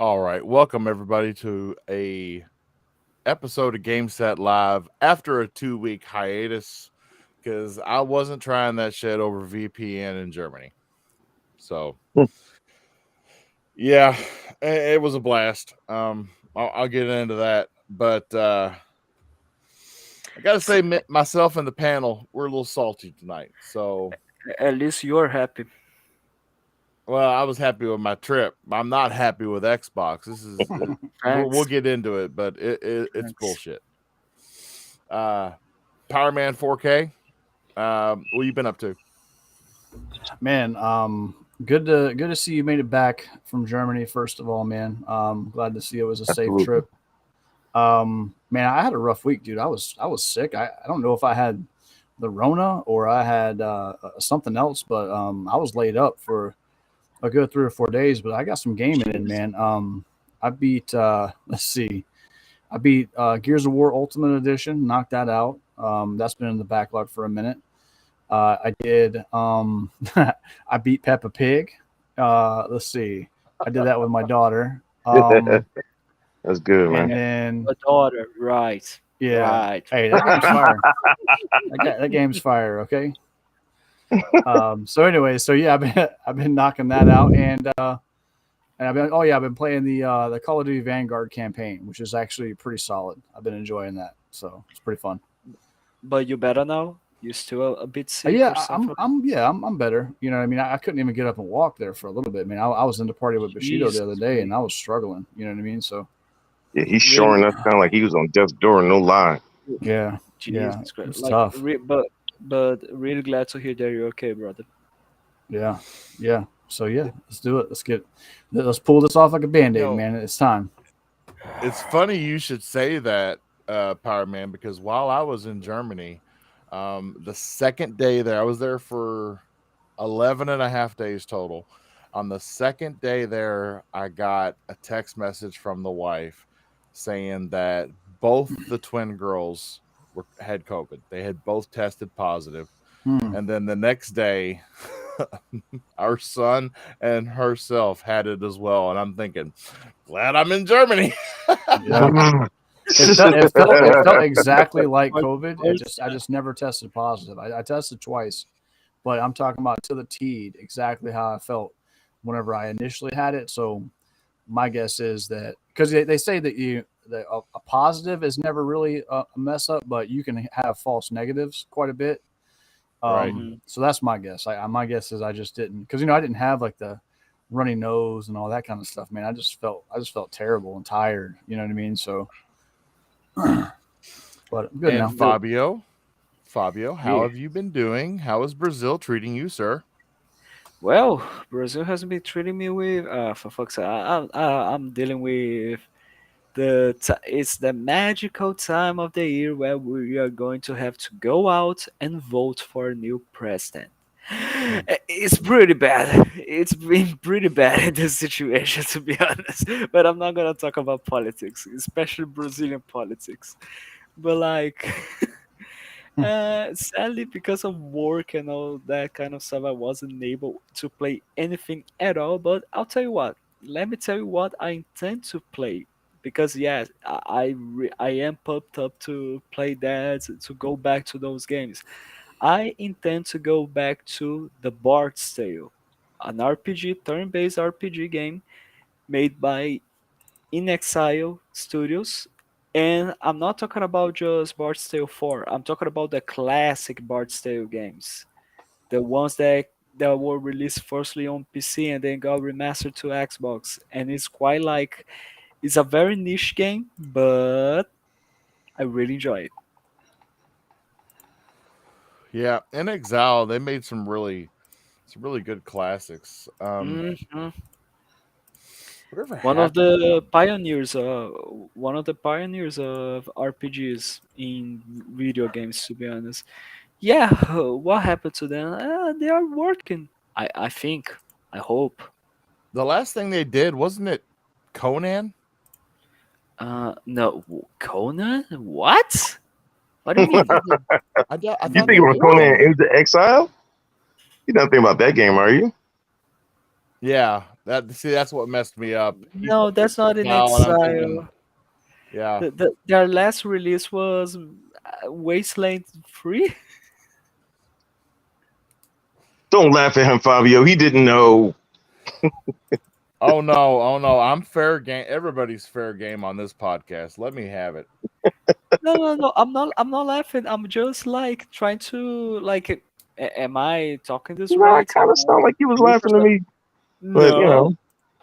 All right, welcome everybody to a episode of Game Set Live after a 2 week hiatus because I wasn't trying that shit over VPN in Germany. So yeah, it was a blast. I'll get into that, but I gotta say, myself and the panel we're a little salty tonight. So At least you're happy. well, I was happy with my trip. I'm not happy with Xbox. This is we'll Thanks. get into it, but it's Thanks. bullshit. Uh, Power Man 4K. What you been up to? Man, good to see you made it back from Germany. First of all, man, glad to see it was a safe Absolutely. trip. Man, I had a rough week, dude. I was sick. I don't know if I had the Rona or I had something else, but I was laid up for a good 3 or 4 days. But I got some gaming in, Jeez. man. I beat let's see, I beat Gears of War Ultimate Edition, knocked that out. That's been in the backlog for a minute. I did. I beat Peppa Pig. Let's see. I did that with my daughter. That's good, And man. then A daughter, right. yeah. Right. Hey, that game's fire. That game's fire. Okay. So anyway, so yeah, I've been knocking that out, and I've been playing the Call of Duty Vanguard campaign, which is actually pretty solid. I've been enjoying that, so it's pretty fun. But you better now? You still a bit sick Yeah, or something? I'm better. You know what I mean? I couldn't even get up and walk there for a little bit. I mean, I was in the party with Bushido the other Jesus day, and Christ. I was struggling. You know what I mean? So Yeah, he's Really? showing us kind of like he was on death's door, no lie. yeah, yeah, Jesus Christ. it's Like, tough. but really glad to hear that you're okay, brother. Yeah, yeah. So yeah, let's do it. Let's pull this off like a band-aid, You know, man. It's time. it's funny you should say that, Power Man, because while I was in Germany, the second day there, I was there for 11 and a half days total. On the second day there, I got a text message from the wife saying that both the twin girls had COVID. They had both tested positive. Hmm. And then the next day, our son and herself had it as well. And I'm thinking, glad I'm in Germany. Yeah. It felt exactly like But COVID. I just never tested positive. I tested twice, but I'm talking about to the T exactly how I felt whenever I initially had it. So my guess is that because they say that a positive is never really a mess up, but you can have false negatives quite a bit. Right. Mhm. So that's my guess. My guess is I just didn't because I didn't have like the runny nose and all that kind of stuff. Man, I just felt terrible and tired. You know what I mean? So, but I'm good And now. The- Fabio, how Yeah. have you been doing? How is Brazil treating you, sir? Well, Brazil has been treating me with, for fuck's sake, I'm dealing with it's the magical time of the year where we are going to have to go out and vote for a new president. Mm. It's pretty bad. It's been pretty bad in this situation, to be honest. But I'm not gonna talk about politics, especially Brazilian politics. But like, sadly, because of work and all that kind of stuff, I wasn't able to play anything at all. But I'll tell you what. Let me tell you what I intend to play. Because yes, I am pumped up to play that, to go back to those games. I intend to go back to the Bard's Tale, an RPG, turn-based RPG game made by In Exile Studios. And I'm not talking about just Bard's Tale 4. I'm talking about the classic Bard's Tale games. The ones that were released firstly on PC and then got remastered to Xbox. And it's quite like it's a very niche game, but I really enjoy it. Yeah, in Exile, they made some really good classics. Mhm. Whatever One of happened? the pioneers, one of the pioneers of RPGs in video games, to be honest. Yeah, what happened to them? They are working. I think. I hope. The last thing they did wasn't it Conan? No, Conan. What? What do you I mean? thought they, I You thought think they we're did Conan Conan. into exile? You don't think about that game, are you? Yeah, That's what messed me up. He's No, that's not in now, and I'm thinking, Exile. yeah. Their last release was Wasteland 3. Don't laugh at him, Fabio. He didn't know. Oh no, I'm fair game. Everybody's fair game on this podcast. Let me have it. No, no, no. I'm not laughing. I'm just like trying to like. Am I talking this No, it right? kind of sounded like he was laughing to 100%. me, but No, no,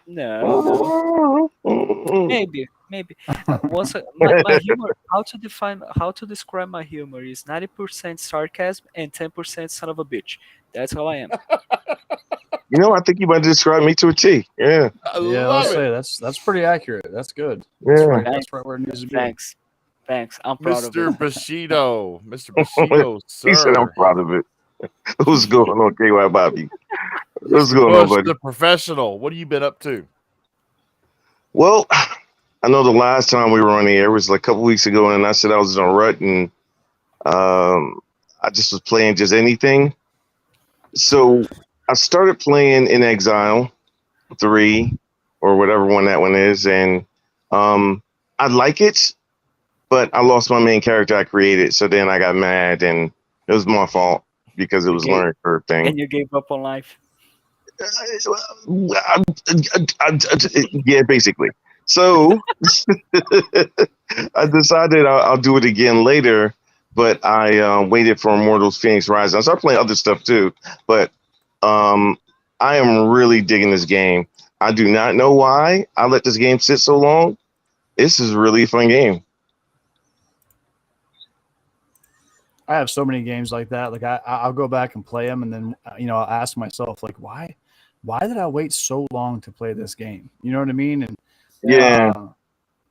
no. you Maybe. My humor. How to describe my humor is 90% sarcasm and 10% son of a bitch. That's how I am. know, I think you might describe me to a T. Yeah, I Yeah, let's love it, say that's pretty accurate. That's good. That's yeah. right. Thanks, That's right where it needs to be. thanks, thanks. I'm proud of it. Mr. Bushido. Mr. Bushido, He said I'm sir. proud of it. What's going on, KY Bobby? What's Mr. going on, Bush, buddy? the professional. What have you been up to? Well, I know the last time we were on the air was like a couple weeks ago, and I said I was on a rut, and I just was playing just anything. So I started playing in Exile 3 or whatever one that one is, and I like it, but I lost my main character I created, so then I got mad, and it was my fault because it You was a gave learning curve thing. and you gave up on life. Yeah, basically. So I decided I'll do it again later, but I waited for Immortals Phoenix Rising. I started playing other stuff too, but um, I am really digging this game. I do not know why I let this game sit so long. This is really a fun game. I have so many games like that. Like I'll go back and play them, and then I'll ask myself like, why did I wait so long to play this game? You know what I mean? And Yeah, uh,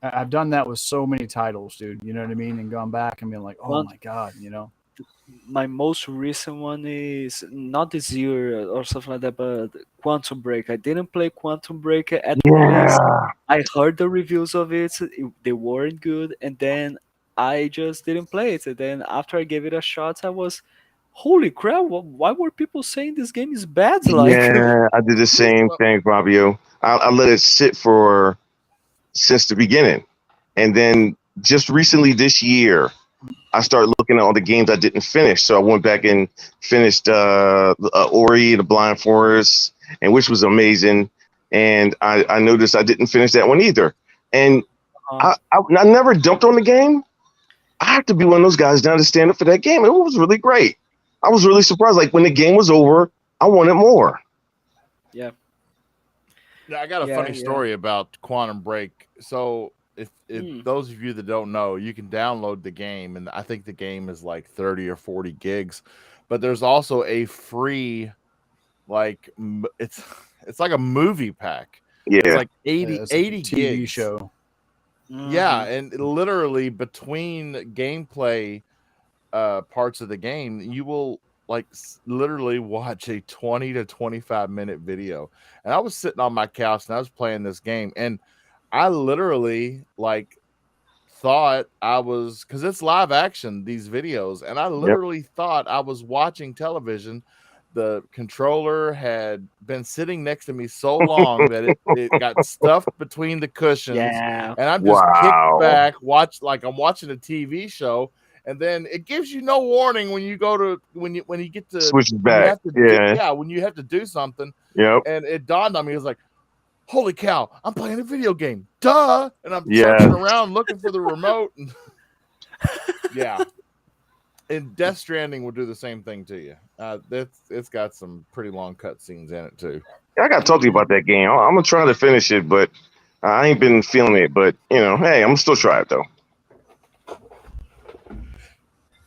I've done that with so many titles, dude. You know what I mean? And gone back and been like, oh Quant- my god, you know. my most recent one is not this year or something like that, but Quantum Break. I didn't play Quantum Break at release. yeah, I heard the reviews of they weren't good, and then I just didn't play it. And then after I gave it a shot, I was, holy crap! Why were people saying this game is bad? Like, yeah. I did the same Well, thing, Fabio. I let it sit for since the beginning, and then just recently this year, I started looking at all the games I didn't finish. So I went back and finished Ori, The Blind Forest, and which was amazing. And I noticed I didn't finish that one either. And uh, I never dumped on the game. I have to be one of those guys now to stand up for that game. It was really great. I was really surprised. Like when the game was over, I wanted more. yeah, yeah, I got a yeah, funny yeah. story about Quantum Break. So, if Mm. those of you that don't know, you can download the game, and I think the game is like 30 or 40 gigs. But there's also a free, like, it's like a movie pack. It's Yeah, like 80, It's like a 80 TV gigs. show. Yeah, Hmm. and literally between gameplay parts of the game, you will like literally watch a 20 to 25-minute video. And I was sitting on my couch and I was playing this game, and I literally like thought I was, because it's live action, these videos, and I yep, literally thought I was watching television. The controller had been sitting next to me so long that it got stuffed between the cushions, Yeah, and I'm just kicked wow. back, watch like I'm watching a TV show. And then it gives you no warning when you go to when you get to Switches when you back. have to do, Yeah, yeah, when you have to do something. yep, And it dawned on me, it was like, holy cow, I'm playing a video game. Duh. And I'm yeah. searching around looking for the remote. And yeah. And Death Stranding will do the same thing to you. It's got some pretty long cutscenes in it too. I got to talk to you mm, about that game. I'm gonna try to finish it, but I ain't been feeling it. But hey, I'm gonna still try it though.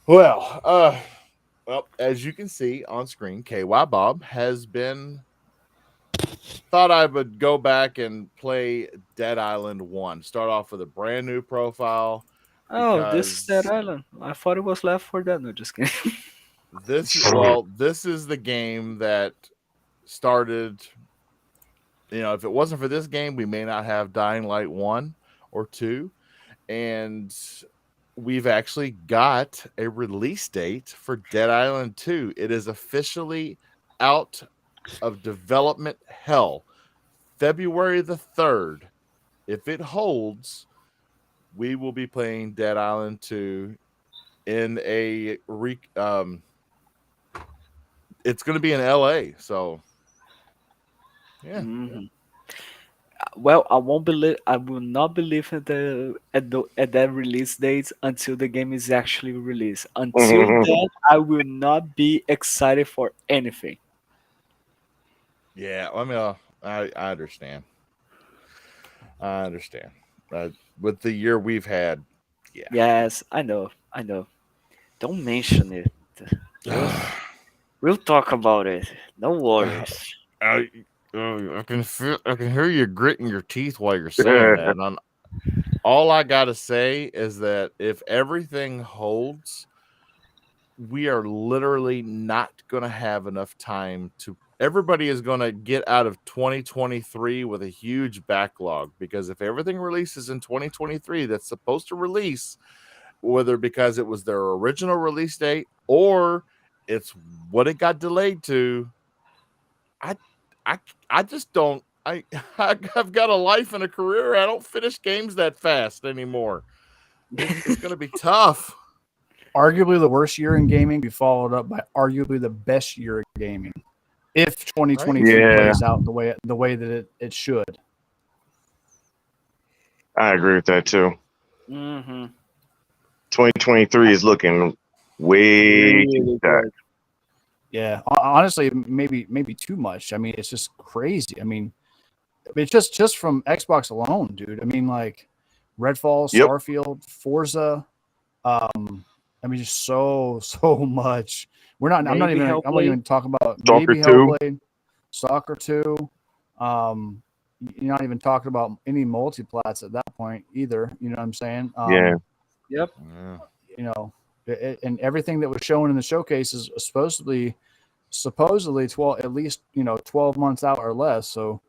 Well, as you can see on screen, KY Bob has been thought I would go back and play Dead Island 1. Start off with a brand new profile oh, this is Dead because Island. I thought it was Left 4 Dead. No, just kidding. this is the game that started, if it wasn't for this game, we may not have Dying Light 1 or 2. And we've actually got a release date for Dead Island 2. It is officially out of development hell. February the 3rd, if it holds, we will be playing Dead Island 2 in it's going to be in LA. So, yeah. Mhm. Well, I won't believe. I will not believe at that release date until the game is actually released. Until then, I will not be excited for anything. Yeah. I mean, I understand. I understand. With the year we've had, yeah. Yes, I know. I know. Don't mention it. We'll we'll talk about it. No worries. I, I can hear you gritting your teeth while you're saying that. And all I gotta say is that if everything holds, we are literally not gonna have enough time to. Everybody is gonna get out of 2023 with a huge backlog because if everything releases in 2023, that's supposed to release, whether because it was their original release date or it's what it got delayed to. I I I just don't I've got a life and a career. I don't finish games that fast anymore. It's going to be tough. Arguably the worst year in gaming be followed up by arguably the best year in gaming. If 2023 Yeah. plays out the way that it should. I agree with that too. Mm-hmm. 2023 is looking way too Really tight. good. Yeah, honestly, maybe too much. I mean, it's just crazy. I mean, it's just from Xbox alone, dude. I mean, like Redfall, Yep. Starfield, Forza. I mean, just so much. I'm not Maybe even Hellblade. talking about Stalker maybe 2. Hellblade, Stalker 2. You're not even talking about any multiplats at that point either. You know what I'm saying? Yeah. Yep. Yeah. You know, and everything that was shown in the showcase is supposedly 12 at least 12 months out or less. So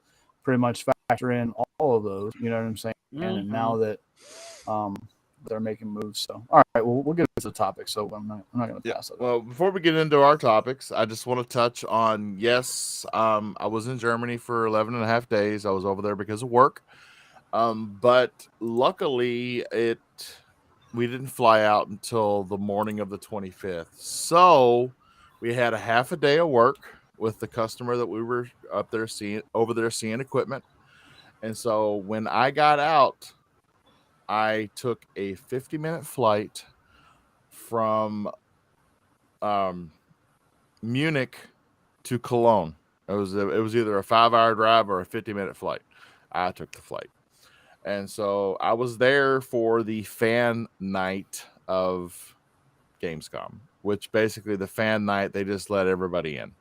pretty much factor in all of those. You know what I'm saying? And now that they're making moves. So all right, well we'll get into the topic. So I'm not going to pass it. Well, before we get into our topics, I just want to touch on yes, I was in Germany for 11 and a half days. I was over there because of work. But luckily we didn't fly out until the morning of the 25th. So we had a half a day of work with the customer that we were over there seeing equipment. And so when I got out, I took a 50-minute flight from Munich to Cologne. It was either a 5-hour drive or a 50-minute flight. I took the flight. And so I was there for the fan night of Gamescom, which basically the fan night, they just let everybody in.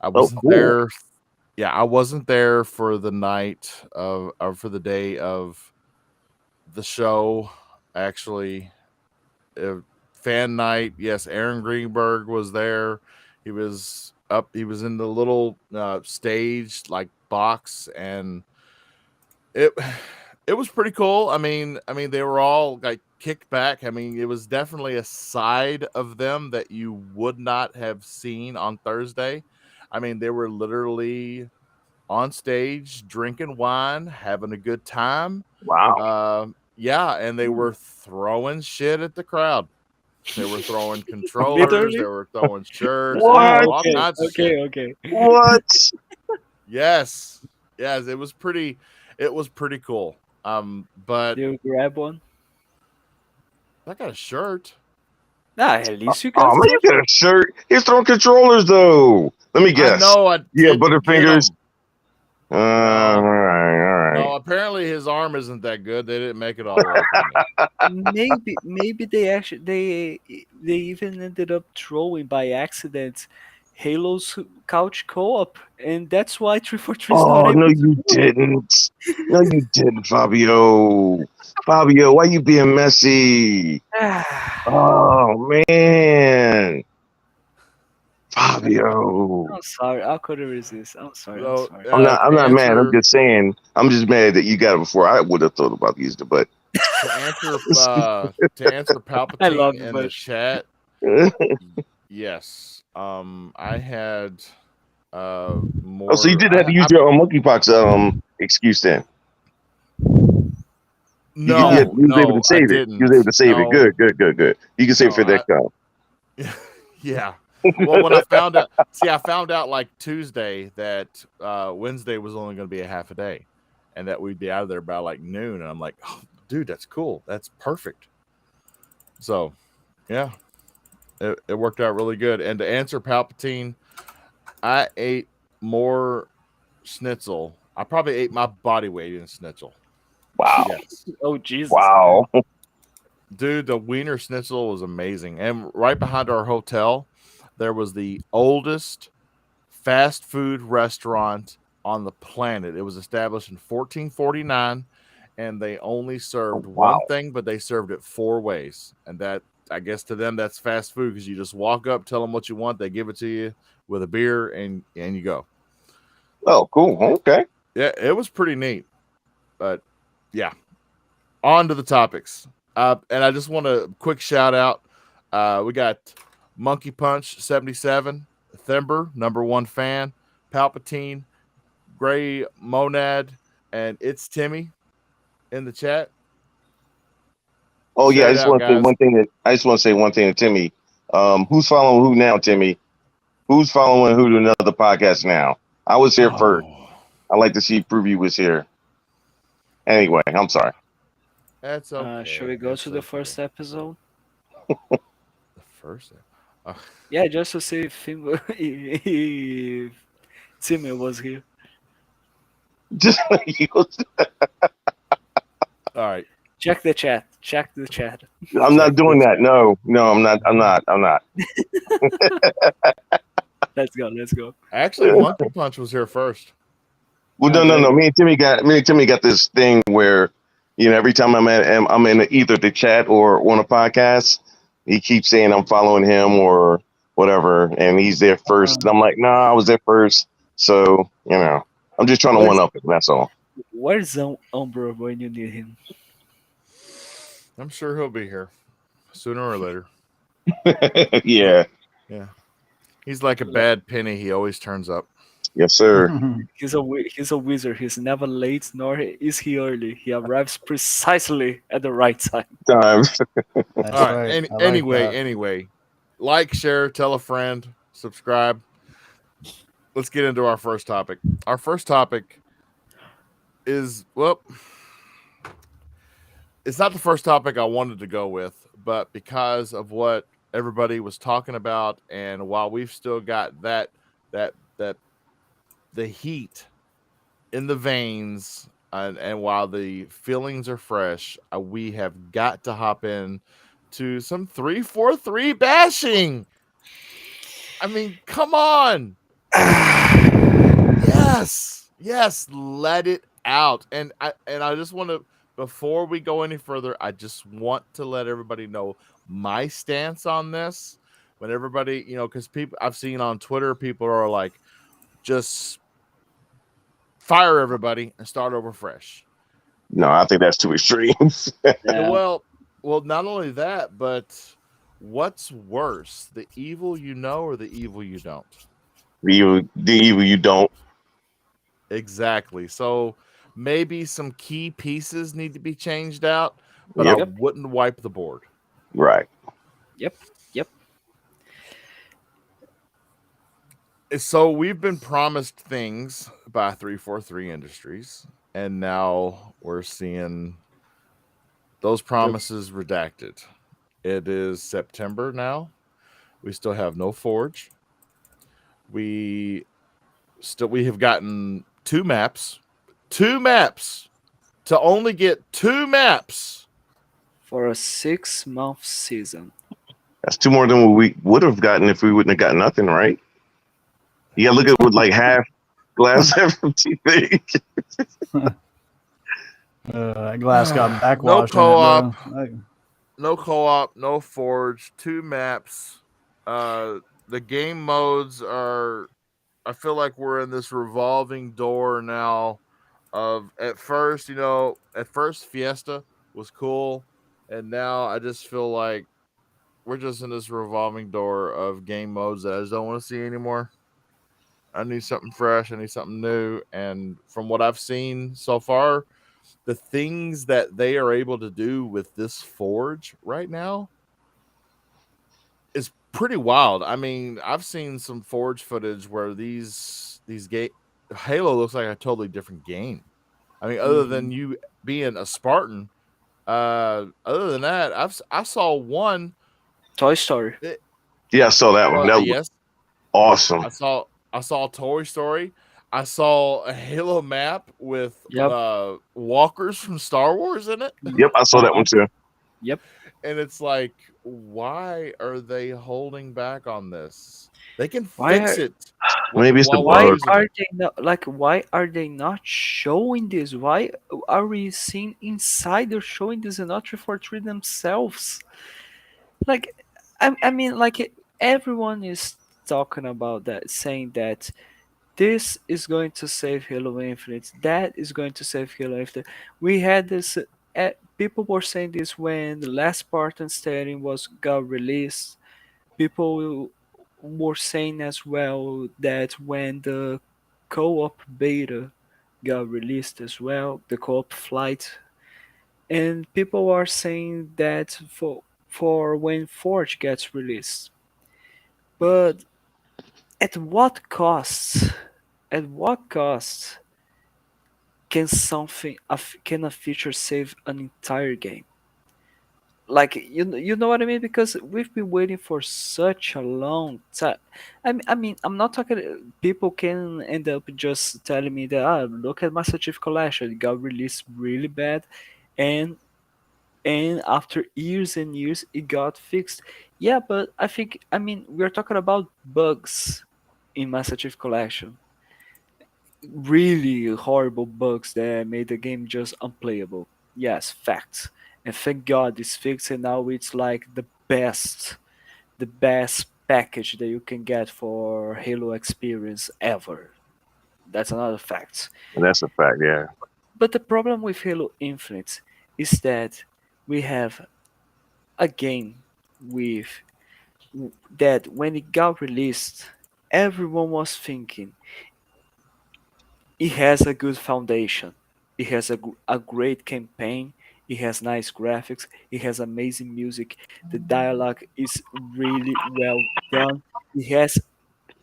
I wasn't cool. there. Yeah, I wasn't there for the night or for the day of the show. Actually, fan night. Yes, Aaron Greenberg was there. He was up. He was in the little stage like box, and it was pretty cool. I mean, they were all like kicked back. I mean, it was definitely a side of them that you would not have seen on Thursday. I mean, they were literally on stage drinking wine, having a good time. Wow. Yeah, and they were throwing shit at the crowd. They were throwing controllers. Literally? They were throwing shirts. What? All kinds of shit. Okay. What? Yes, it was pretty. It was pretty cool. But You grab one. I got a shirt. Nah, at least you Oh got man, you got a shirt. He's throwing controllers though. Let me guess. I know. I Yeah, didn't get Butterfingers. 'em. All right. No, apparently his arm isn't that good. They didn't make it all the way for me. maybe they even ended up throwing by accident Halo's couch co-op, and that's why 343 is not Oh able no, to you do it. didn't. No, you didn't, Fabio. Fabio, why you being messy? Oh man, Fabio. I'm sorry, I couldn't resist. I'm sorry. So, I'm sorry. I'm not mad. I'm answer- just saying. I'm just mad that you got it before I would have thought about using it. But to answer I love Palpatine it, in the but chat. Yes. I had Oh, so you More, did have to use your monkeypox excuse then. no, You was able to no, I save it. You was able didn't. to save it. No, Good, good, good, good. You can save it no, for next time. yeah. Well, when I found out, see, I found out like Tuesday that Wednesday was only going to be a half a day, and that we'd be out of there by like noon. And I'm like, oh, dude, that's cool. That's perfect. So, yeah, it worked out really good. And to answer Palpatine, I ate more schnitzel. I probably ate my body weight in schnitzel. Wow, Yes. Oh Jesus, man. wow. Dude, the Wiener Schnitzel was amazing. And right behind our hotel, there was the oldest fast food restaurant on the planet. It was established in 1449, and they only Oh, served wow. one thing, but they served it four ways. And that, I guess, to them, that's fast food because you just walk up, tell them what you want, they give it to you with a beer, and you go. Oh, cool. Okay. Yeah, it was pretty neat. But yeah, on to the topics. And I just want a quick shout out. We got Monkey Punch 77, Thember, #1 fan, Palpatine, Gray Monad, and It's Timmy in the chat. Oh yeah, Share I it just out, want to say guys. one thing. I just want to say one thing to Timmy. Who's following who now, Timmy? Who's following who to another podcast now? I was here first. Oh, I like to see Preview was here. Anyway, I'm sorry. that's Shall okay. we go It's to the okay. first episode? The first. Uh, Yeah, just to see if if Timmy was here. Just like you. all right. Check the chat. Check the chat. I'm not Check the doing that. chat. No, no, I'm not. I'm not. I'm not. Let's go. Let's go. Actually, Monkey Punch was here first. Well, no, no, There you no. go. Me and Timmy got this thing where, every time I'm in either the chat or on a podcast, he keeps saying I'm following him or whatever, and he's there first. And I'm like, nah, I was there first. So I'm just trying to one Where's up him. That's all. Where's Umbro when you need him? I'm sure he'll be here sooner or later. Yeah. Yeah. He's like a bad penny. He always turns up. Yes, sir. He's a wizard. He's never late nor is he early. He arrives precisely at the right time. Time. That's All right. right. I like Anyway, that. like, share, tell a friend, subscribe. Let's get into our first topic. Our first topic is, well, it's not the first topic I wanted to go with, but because of what everybody was talking about, and while we've still got that the heat in the veins, and while the feelings are fresh, we have got to hop in to some 343 bashing. I mean, come on. Yes, let it out. And I just want to, before we go any further, I just want to let everybody know my stance on this. When everybody, because people I've seen on Twitter, people are like, just fire everybody and start over fresh. No, I think that's too extreme. Yeah. Well, not only that, but what's worse, the evil you know or the evil you don't? The evil you don't. Exactly. So maybe some key pieces need to be changed out, but I Yep. wouldn't wipe the board. Right. Yep. Yep. So we've been promised things by 343 Industries, and now we're seeing those promises redacted. It is September now. We still have no Forge. We have gotten two maps to only get two maps. For a 6-month season. That's two more than what we would have gotten if we wouldn't have got nothing, right? You gotta look at it with like half glass empty thing. That glass got backwashed. No co-op. In it, No co-op, no Forge, two maps. The game modes are, I feel like we're in this revolving door now of, at first Fiesta was cool, and now I just feel like we're just in this revolving door of game modes that I just don't want to see anymore. I need something fresh. I need something new. And from what I've seen so far, the things that they are able to do with this forge right now is pretty wild. I mean, I've seen some forge footage where these game Halo looks like a totally different game. I mean, other than Mm, you being a Spartan, other than that, I saw one. Toy Story. It, Yeah, I saw that one. well, That looked yes, awesome. I saw Toy Story. I saw a Halo map with Yep. walkers from Star Wars in it, Yep, I saw that Uh-huh. one too. Yep. and it's like, why are they holding back on this? They can Why fix are it Maybe it's the while we're why bug. using are it. they not like why are they not showing this? Why are we seeing insiders showing this and not 343 themselves? Like I mean everyone is talking about that, saying that this is going to save Halo Infinite, that is going to save Halo Infinite. We had this people were saying this when the last Spartan Stadium was got released. People were saying as well that when the co-op beta got released as well, the co-op flight, and people are saying that for when Forge gets released. But at what cost? At what cost can a feature save an entire game? Like you know what I mean? Because we've been waiting for such a long time. I mean I'm not talking. People can end up just telling me that look at Master Chief Collection, it got released really bad, and after years and years it got fixed. Yeah, but I mean we're talking about bugs in Master Chief Collection, really horrible bugs that made the game just unplayable. Yes, facts. And thank God it's fixed, and now it's like the best package that you can get for Halo experience ever. That's another fact. And that's a fact, yeah. But the problem with Halo Infinite is that we have a game with that when it got released, everyone was thinking it has a good foundation. It has a great campaign. It has nice graphics. It has amazing music. The dialogue is really well done. It has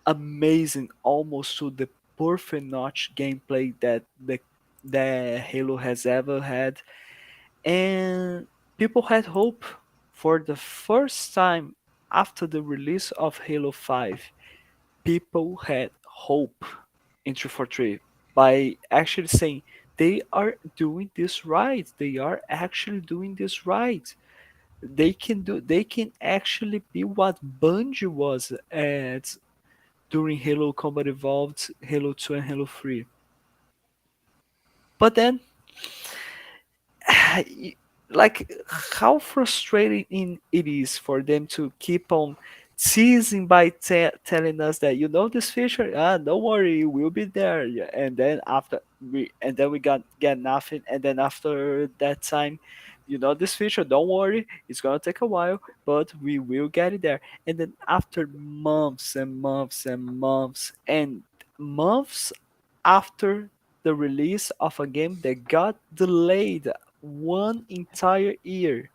amazing, almost to the perfect notch gameplay that Halo has ever had. And people had hope for the first time after the release of Halo 5. People had hope in 343 by actually saying they are doing this right. They are actually doing this right. They can actually be what Bungie was at during Halo Combat Evolved, Halo 2 and Halo 3. But then like how frustrating it is for them to keep on teasing by telling us that this feature, don't worry, we'll be there. Yeah, and then we get nothing, and then after that time, this feature, don't worry, it's gonna take a while, but we will get it there. And then after months and months and months and months after the release of a game that got delayed one entire year,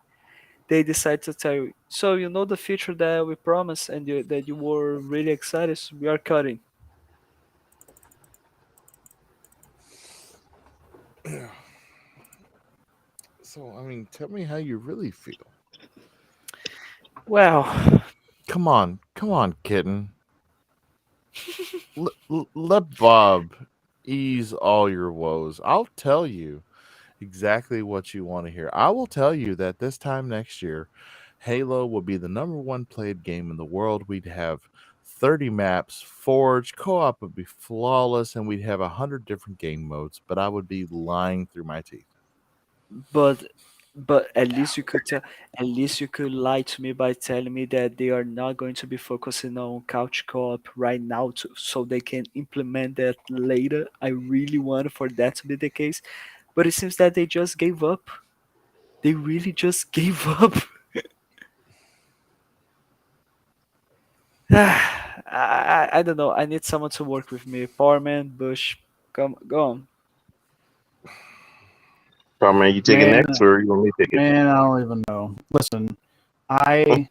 they decide to tell you, so the feature that we promised and that you were really excited, so we are cutting. So, I mean, tell me how you really feel. Well, Come on, kitten. Let Bob ease all your woes. I'll tell you exactly what you want to hear. I will tell you that this time next year, Halo will be the number one played game in the world. We'd have 30 maps, Forge, co op would be flawless, and we'd have 100 different game modes, but I would be lying through my teeth. but at least you could lie to me by telling me that they are not going to be focusing on couch co-op right now so they can implement that later. I really want for that to be the case, but it seems that they just gave up. They really just gave up. I don't know. I need someone to work with me. Power Man, Bush, come go on. Carmen, you taking Man, next, or you want me to take it? man, I don't even know. Listen, I'm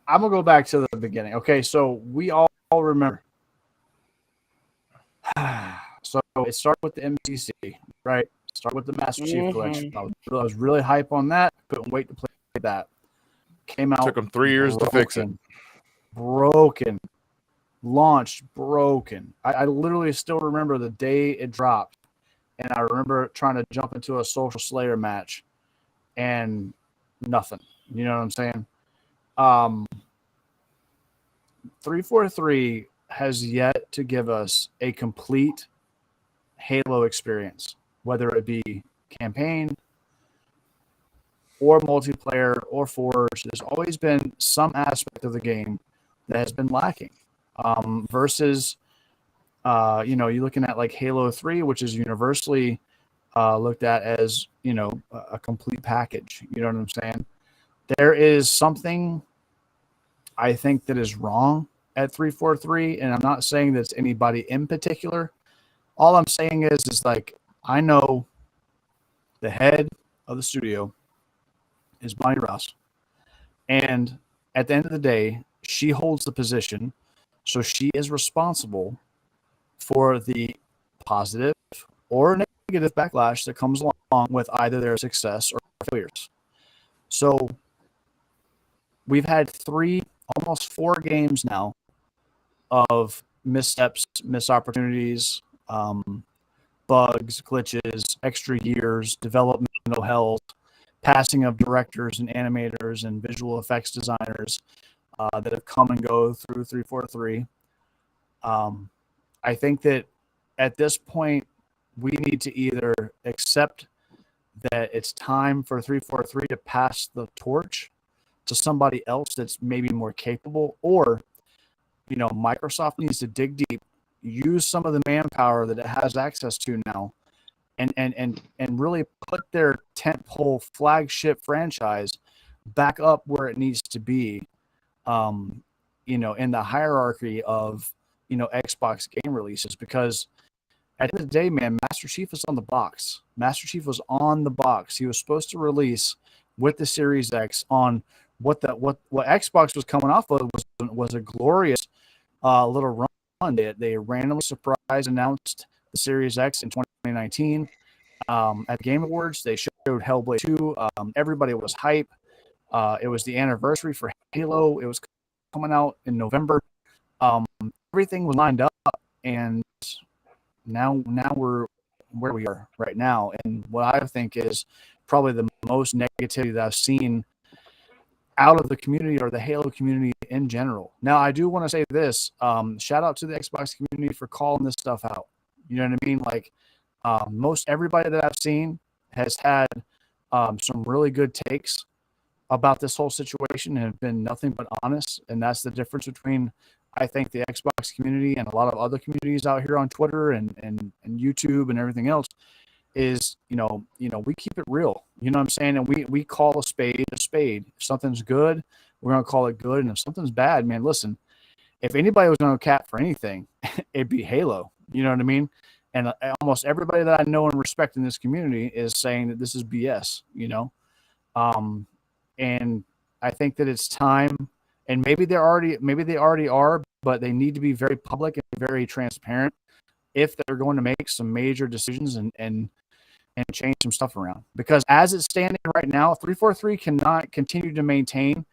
gonna go back to the beginning. Okay, so we all remember. So it started with the MCC, right? Started with the Master Chief Collection. Hmm. I was really hype on that. Couldn't wait to play that. Came out Took them 3 years to fix it. broken, launched broken. I literally still remember the day it dropped, and I remember trying to jump into a Social Slayer match, and nothing. You know what I'm saying? Um, 343 has yet to give us a complete Halo experience, whether it be campaign or multiplayer or Forge. There's always been some aspect of the game that has been lacking. Versus, you're looking at like Halo 3, which is universally looked at as, a complete package. You know what I'm saying? There is something I think that is wrong at 343, and I'm not saying that's anybody in particular. All I'm saying is like, I know the head of the studio is Bonnie Ross. And at the end of the day, she holds the position. So she is responsible for the positive or negative backlash that comes along with either their success or failures. So we've had almost 4 games now of missteps, missed opportunities, bugs, glitches, extra years, developmental hells, passing of directors and animators and visual effects designers that have come and go through 343. I think that at this point, we need to either accept that it's time for 343 to pass the torch to somebody else that's maybe more capable, or Microsoft needs to dig deep, use some of the manpower that it has access to now, and really put their tentpole flagship franchise back up where it needs to be, in the hierarchy of Xbox game releases. Because at the end of the day, man, Master Chief is on the box. Master Chief was on the box. He was supposed to release with the Series X on what Xbox was coming off of was a glorious little run. They randomly surprise announced the Series X in 2019 at Game Awards. They showed Hellblade 2. Everybody was hype. It was the anniversary for Halo. It was coming out in November. Everything was lined up, and now we're where we are right now. And what I think is probably the most negativity that I've seen out of the community or the Halo community in general. Now, I do want to say this. Shout out to the Xbox community for calling this stuff out. You know what I mean? Like, most everybody that I've seen has had some really good takes about this whole situation and have been nothing but honest. And that's the difference between, I think, the Xbox community and a lot of other communities out here on Twitter and YouTube and everything else is, we keep it real. You know what I'm saying? And we call a spade a spade. If something's good, we're going to call it good. And if something's bad, man, listen, if anybody was going to cap for anything, it'd be Halo. You know what I mean? And almost everybody that I know and respect in this community is saying that this is BS, and I think that it's time, and maybe they already are, but they need to be very public and very transparent if they're going to make some major decisions and change some stuff around. Because as it's standing right now, 343 cannot continue to maintain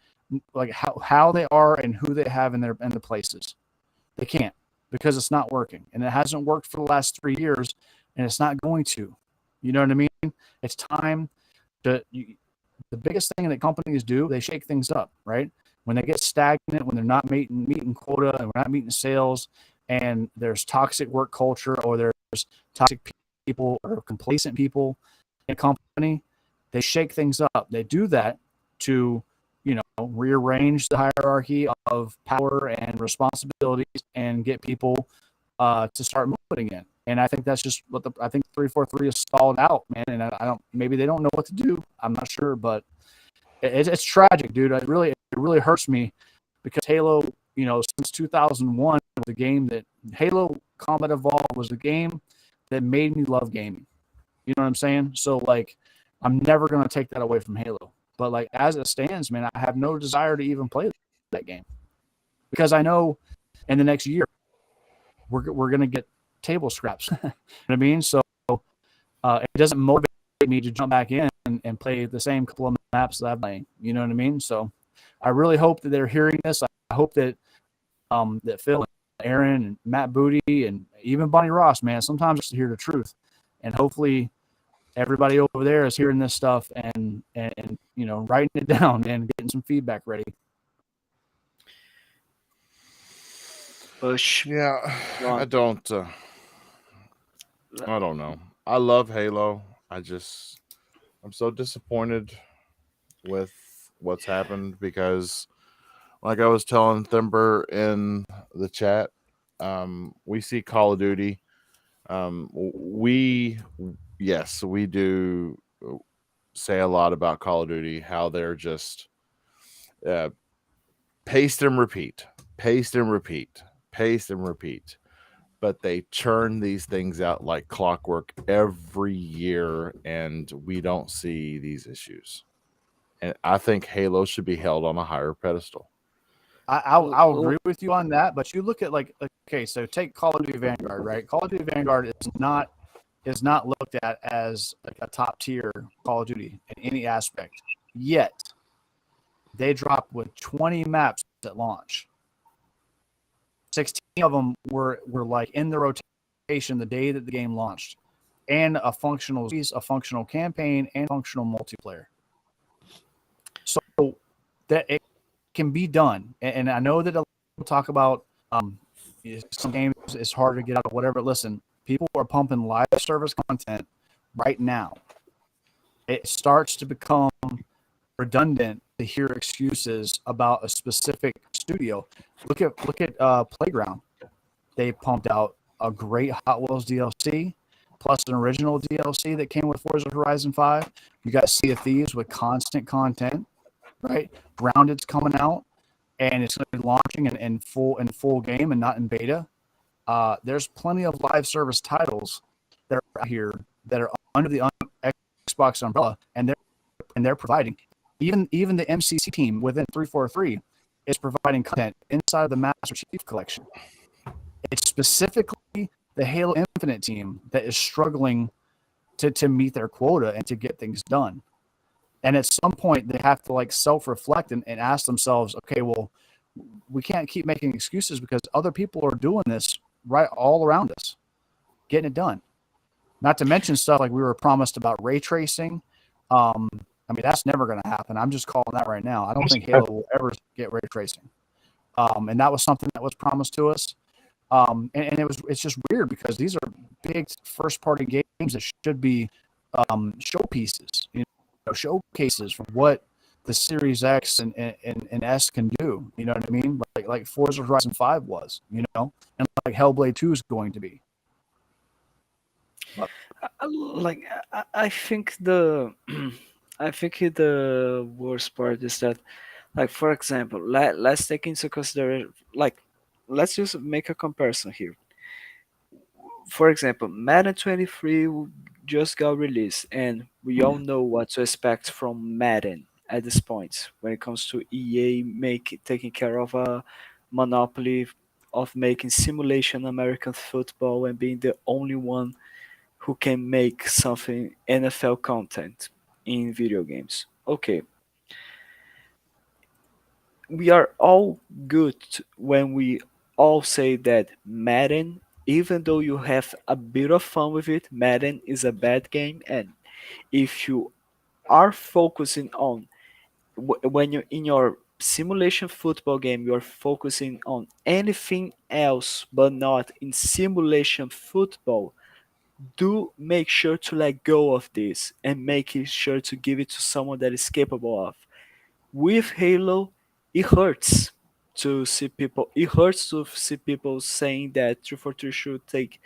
like how they are and who they have in the places. They can't, because it's not working, and it hasn't worked for the last 3 years, and it's not going to. You know what I mean? It's time to. The biggest thing that companies do, they shake things up, right? When they get stagnant, when they're not meeting quota, and we're not meeting sales, and there's toxic work culture, or there's toxic people or complacent people in a company, they shake things up. They do that to, rearrange the hierarchy of power and responsibilities and get people to start moving again. And I think that's just what I think 343 is stalled out, man. And I don't, maybe they don't know what to do. I'm not sure, but it's tragic, dude. It really hurts me because Halo since 2001, the game that Halo Combat Evolved was the game that made me love gaming. You know what I'm saying? So like, I'm never gonna take that away from Halo. But like as it stands, man, I have no desire to even play that game because I know in the next year we're gonna get table scraps. You know what I mean? So it doesn't motivate me to jump back in and play the same couple of maps that I'm playing. You know what I mean? So I really hope that they're hearing this. I hope that Phil and Aaron and Matt Booty and even Bonnie Ross, man, sometimes just to hear the truth. And hopefully everybody over there is hearing this stuff and writing it down and getting some feedback ready. Push. Yeah, Go I on. don't. I don't know. I love Halo. I'm so disappointed with what's happened because, like I was telling Thimber in the chat, we see Call of Duty. We yes, we do say a lot about Call of Duty, how they're just uh, paste and repeat, paste and repeat, paste and repeat. But they churn these things out like clockwork every year, and we don't see these issues. And I think Halo should be held on a higher pedestal. I'll agree with you on that, but you look at like okay, so take Call of Duty Vanguard, right? Call of Duty Vanguard is not looked at as like a top tier Call of Duty in any aspect. Yet they dropped with 20 maps at launch. 16 of them were like in the rotation the day that the game launched, and a functional campaign, and functional multiplayer. So that it can be done. And I know that people talk about some games it's harder to get out of whatever. Listen, people are pumping live service content right now. It starts to become redundant to hear excuses about a specific studio. Look at Playground. They pumped out a great Hot Wheels DLC plus an original DLC that came with Forza Horizon 5. You got Sea of Thieves with constant content, right? Grounded's coming out and it's going to be launching in full game and not in beta. There's plenty of live service titles that are out here that are under the Xbox umbrella, and they're providing. Even the MCC team within 343 is providing content inside of the Master Chief Collection. It's specifically the Halo Infinite team that is struggling to meet their quota and to get things done. And at some point, they have to like self-reflect and ask themselves, okay, well, we can't keep making excuses because other people are doing this right all around us, getting it done. Not to mention stuff like we were promised about ray tracing. I mean, that's never going to happen. I'm just calling that right now. I don't think Halo will ever get ray tracing. And that was something that was promised to us. And it's just weird because these are big first party games that should be showpieces, showcases for what the Series X and S can do. You know what I mean? Like Forza Horizon 5 was, and like Hellblade 2 is going to be. Like I think the I think the worst part is that, like, for example, let's take into consideration, like, let's just make a comparison here. For example, Madden 23 just got released, and we all know what to expect from Madden at this point when it comes to EA taking care of a monopoly of making simulation American football and being the only one who can make something NFL content in video games. Okay, we are all good when we all say that Madden, even though you have a bit of fun with it, Madden is a bad game. And if you are focusing on when you're in your simulation football game, you're focusing on anything else but not in simulation football, do make sure to let go of this and make sure to give it to someone that is capable of. With Halo, it hurts to see people. It hurts to see people saying that 343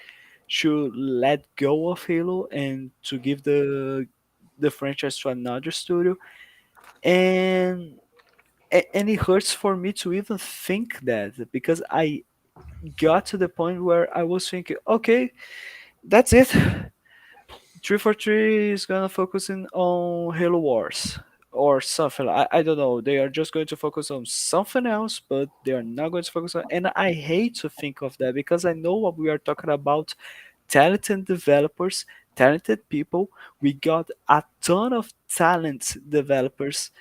should let go of Halo and to give the franchise to another studio. And and it hurts for me to even think that, because I got to the point where I was thinking, okay, that's it. 343 is gonna focusing on Halo Wars or something. I don't know. They are just going to focus on something else, but they are not going to focus on. And I hate to think of that because I know what we are talking about. Talented developers, talented people. We got a ton of talent developers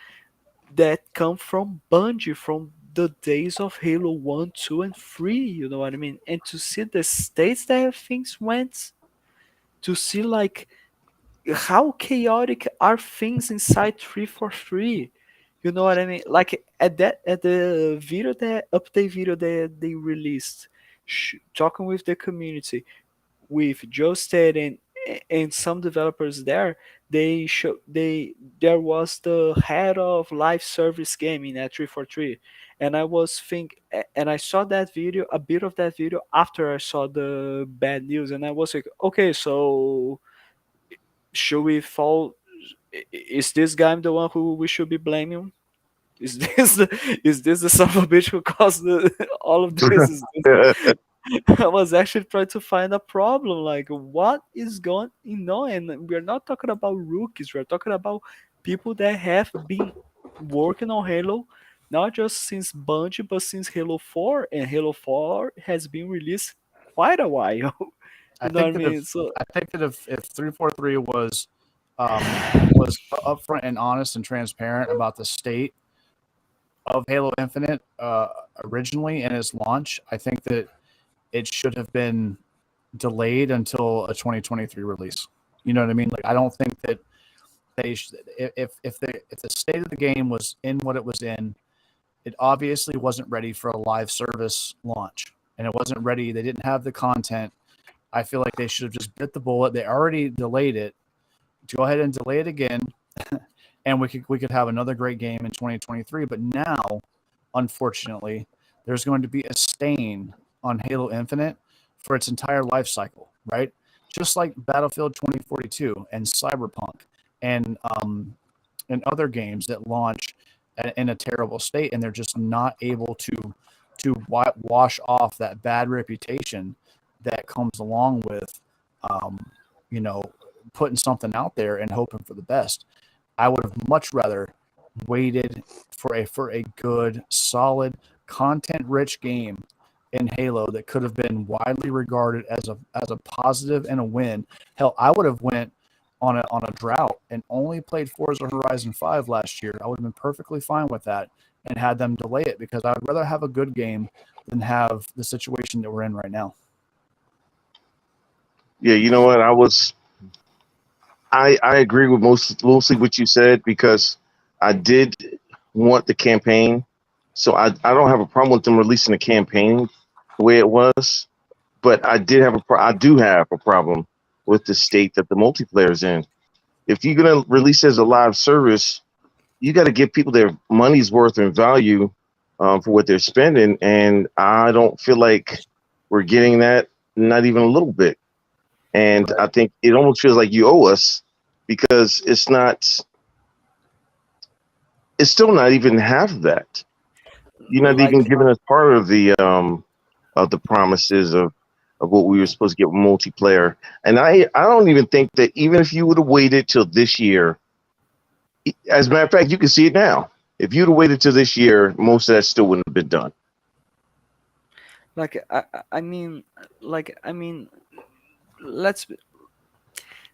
that come from Bungie, from the days of Halo 1, 2, and 3. You know what I mean? And to see the states that things went, to see like how chaotic are things inside 343. You know what I mean? Like at the video, that update video that they released, talking with the community, with Joe Stead and some developers there, they show they there was the head of live service gaming at 343. And I was and I saw that video, a bit of that video, after I saw the bad news, and I was like, okay, so should we fall? Is this guy the one who we should be blaming? Is this the son of a bitch who caused all of this? Is this, I was actually trying to find a problem. Like, what is going on? And we're not talking about rookies. We're talking about people that have been working on Halo, not just since Bungie, but since Halo 4. And Halo 4 has been released quite a while. I You know what I think that mean? if So, I think that if 343 was upfront and honest and transparent about the state of Halo Infinite originally in its launch, I think that it should have been delayed until a 2023 release. You know what I mean? Like I don't think that if the state of the game was in what it was in, it obviously wasn't ready for a live service launch, and it wasn't ready. They didn't have the content. I feel like they should have just bit the bullet. They already delayed it. Go ahead and delay it again, and we could have another great game in 2023. But now, unfortunately, there's going to be a stain on Halo Infinite for its entire life cycle, right? Just like Battlefield 2042 and Cyberpunk and other games that launch in a terrible state, and they're just not able to wash off that bad reputation that comes along with, um, you know, putting something out there and hoping for the best. I would have much rather waited for a good, solid, content-rich game in Halo that could have been widely regarded as a positive and a win. Hell, I would have went on a drought and only played Forza Horizon 5 last year. I would have been perfectly fine with that and had them delay it because I would rather have a good game than have the situation that we're in right now. Yeah, you know what? I agree with mostly what you said because I did want the campaign, so I don't have a problem with them releasing the campaign the way it was, but I do have a problem with the state that the multiplayer's in. If you're gonna release it as a live service, you got to give people their money's worth and value for what they're spending, and I don't feel like we're getting that, not even a little bit. And I think it almost feels like you owe us because it's still not even half of that. You're not even like, giving us part of the promises of what we were supposed to get with multiplayer. And I don't even think that even if you would have waited till this year, as a matter of fact, you can see it now. If you'd have waited till this year, most of that still wouldn't have been done. like I mean, I mean, let's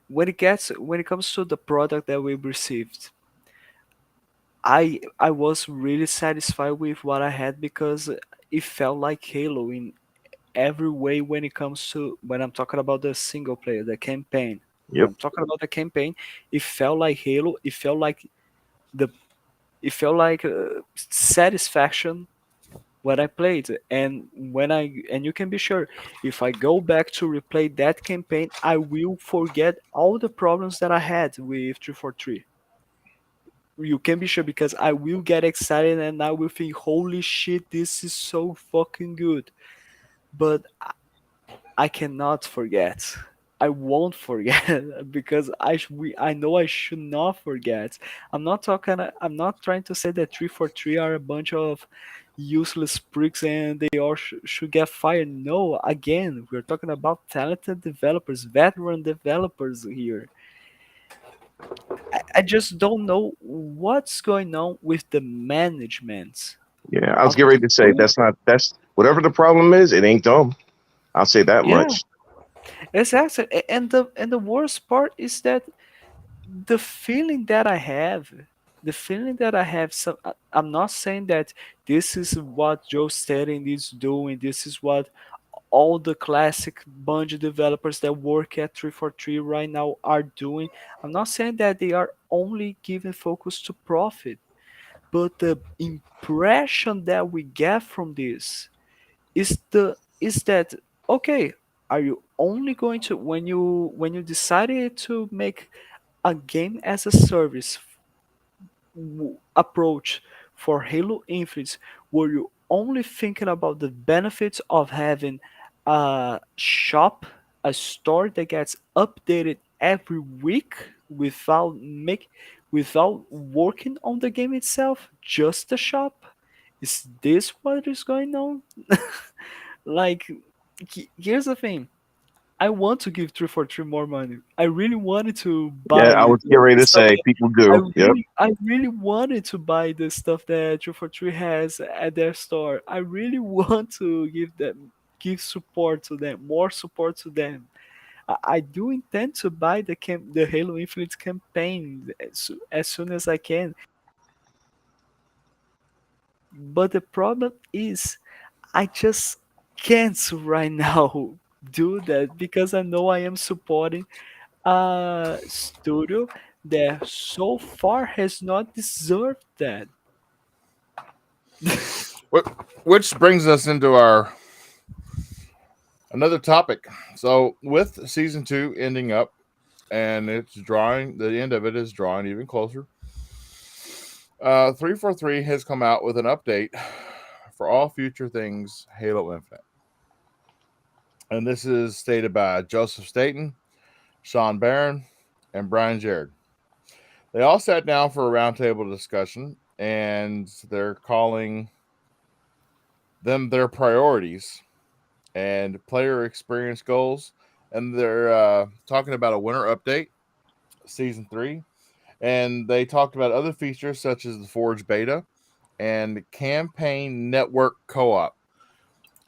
when it comes to the product that we received, I was really satisfied with what I had because it felt like Halo in every way when it comes to when I'm talking about the single player, the campaign. When Yep. I'm talking about the campaign, it felt like Halo. The it felt like satisfaction when I played. And you can be sure, if I go back to replay that campaign, I will forget all the problems that I had with 343. You can be sure because I will get excited and I will think, holy shit, this is so fucking good. But I cannot forget. I won't forget because I know I should not forget. I'm not trying to say that 343 are a bunch of useless pricks and they all should get fired. No, again, we're talking about talented developers, veteran developers here. I just don't know what's going on with the management Yeah, I was of getting the ready to say studio. that's whatever the problem is. It ain't them. I'll say that Yeah, much. exactly. And the worst part is that the feeling that I have, the feeling that I have, I'm not saying that this is what Joe Staten is doing, this is what all the classic Bungie developers that work at 343 right now are doing. I'm not saying that they are only giving focus to profit, but the impression that we get from this is that okay, are you only going to when you decided to make a game as a service approach for Halo Infinite, were you only thinking about the benefits of having a shop, a store that gets updated every week without working on the game itself, just the shop? Is this what is going on? Like, here's the thing. I want to give 343 more money. I really wanted to Yeah, buy I was getting ready the to stuff say that people do. Yep. I really wanted to buy the stuff that 343 has at their store. I really want to give support to them, more support to them. I do intend to buy the Halo Infinite campaign as soon as I can. But the problem is I just can't right now do that because I know I am supporting a studio that so far has not deserved that. Which brings us into our another topic. So with season 2 ending up, and it's drawing, the end of it is drawing even closer. 343 has come out with an update for all future things Halo Infinite. And this is stated by Joseph Staten, Sean Barron, and Brian Jared. They all sat down for a roundtable discussion, and they're calling them their priorities and player experience goals. And they're talking about a winter update, season 3. And they talked about other features such as the Forge beta and campaign network co-op.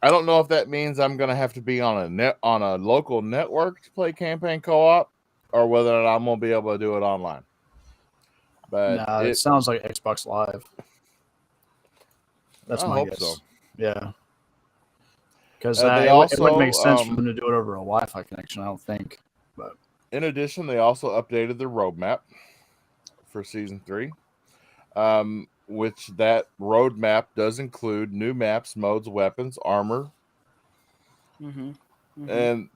I don't know if that means I'm going to have to be on a local network to play campaign co-op, or whether or not I'm going to be able to do it online. But Nah, it sounds like Xbox Live. That's I my hope so. guess. Yeah, because They it wouldn't make also, sense for them to do it over a Wi-Fi connection. I don't think. But in addition, they also updated the roadmap for season 3, which that roadmap does include new maps, modes, weapons, armor, Hmm. Hmm. and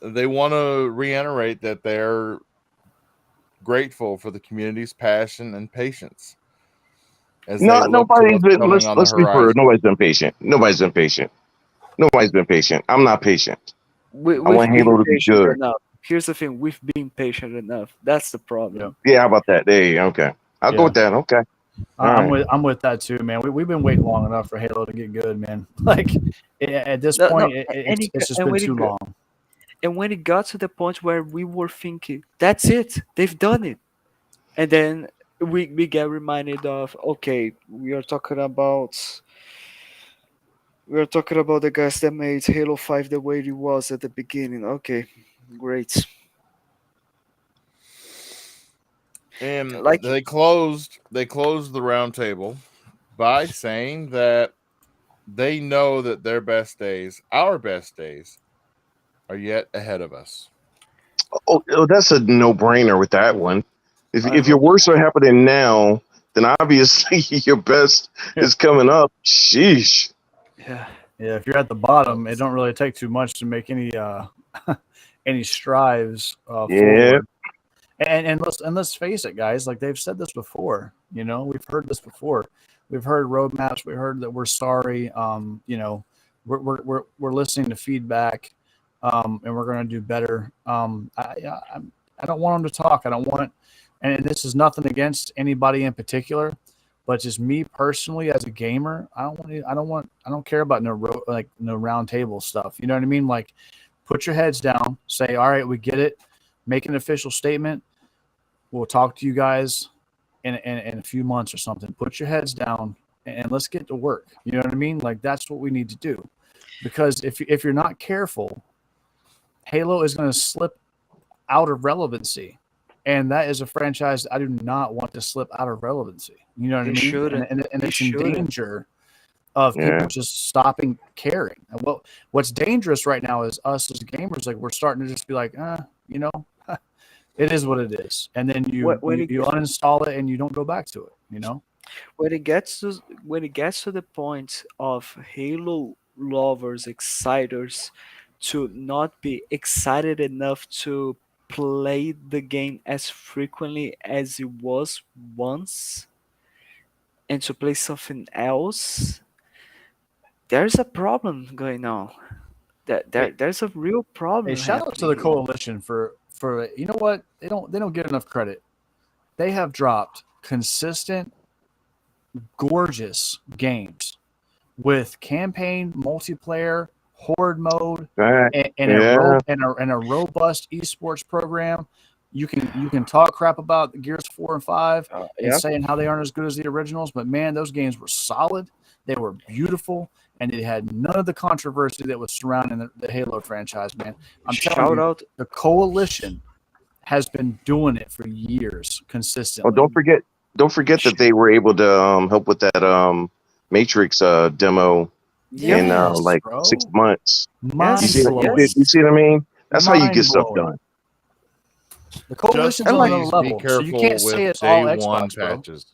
they want to reiterate that they're grateful for the community's passion and patience as they No, look to nobody's what's been. coming on the Let's be fair. horizon. Nobody's been patient. Nobody's been patient. Nobody's been patient. I'm not patient. I We've want been Halo to be patient good. enough. Here's the thing: we've been patient enough. That's the yeah, problem. Yeah, how about that? There you go. Okay. I'll go yeah, with that. Okay. All right. I'm with that too, man. We've been waiting long enough for Halo to get good, man. Like at this No, no, point, it's just been too long. and when it got to the point where we were thinking, that's it, they've done it, and then we get reminded of, okay, we are talking about the guys that made Halo 5 the way it was at the beginning. Okay, great. And Like, they closed the roundtable by saying that they know that their best days, our best days, are yet ahead of us. Oh, that's a no-brainer with that one. I If your hope worst are happening now, then obviously your best Yeah, is coming up. Sheesh. yeah. yeah. If you're at the bottom, it don't really take too much to make any any strives Yeah. forward. And let's face it, guys. Like they've said this before. You know, we've heard this before. We've heard roadmaps. We heard that we're sorry. You know, we're listening to feedback. and we're going to do better. I don't want them to talk. I don't want, and this is nothing against anybody in particular, but just me personally as a gamer, I don't care about no round table stuff. You know what I mean? Like, put your heads down, say, all right, we get it, make an official statement. We'll talk to you guys in a few months or something. Put your heads down and let's get to work. You know what I mean? Like, that's what we need to do. Because if you're not careful, Halo is going to slip out of relevancy. And that is a franchise I do not want to slip out of relevancy. You know what I It mean? shouldn't. And It it's in shouldn't. danger of Yeah. people just stopping caring. And what's dangerous right now is us as gamers, like, we're starting to just be like, you know, it is what it is. And then you uninstall it and you don't go back to it, you know? When it gets to the point of Halo lovers, exciters, to not be excited enough to play the game as frequently as it was once, and to play something else, there's a problem going on. There's a real Hey, problem shout out to the happening here. coalition for you know what? They don't get enough credit. They have dropped consistent, gorgeous games with campaign, multiplayer, horde mode, Right. and Yeah. a robust esports program. You can talk crap about Gears 4 and 5 and Yeah. saying how they aren't as good as the originals, but man, those games were solid. They were beautiful, and it had none of the controversy that was surrounding the Halo franchise. Man, I'm telling Shout you, out. the coalition has been doing it for years Oh, consistently. don't forget that they were able to help with that Matrix demo Yep. in Yes, like bro. 6 months. You Mind see, blowing. you see what I mean? That's how you get Mind stuff blowing. done. The coalition's Just on another please be level, so you can't careful say with it's all day one Xbox, bro. patches.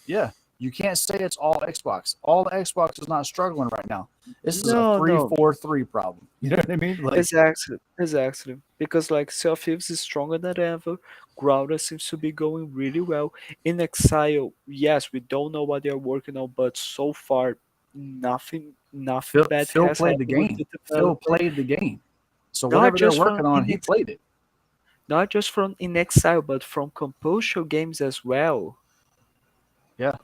Yeah, you can't say it's all Xbox. All the Xbox is not struggling right now. This is a No, no. 3-4-3 problem. You know what I mean? Like, Exactly. Because like Sea of Thieves is stronger than ever. Grounded seems to be going really well. In Exile, yes, we don't know what they're working on, but so far nothing bad Phil has played the happened with game. the Phil development. played the game. So Not whatever they're just from working on, he played it. not just from in Exile, but from Compulsion games as well. Yeah,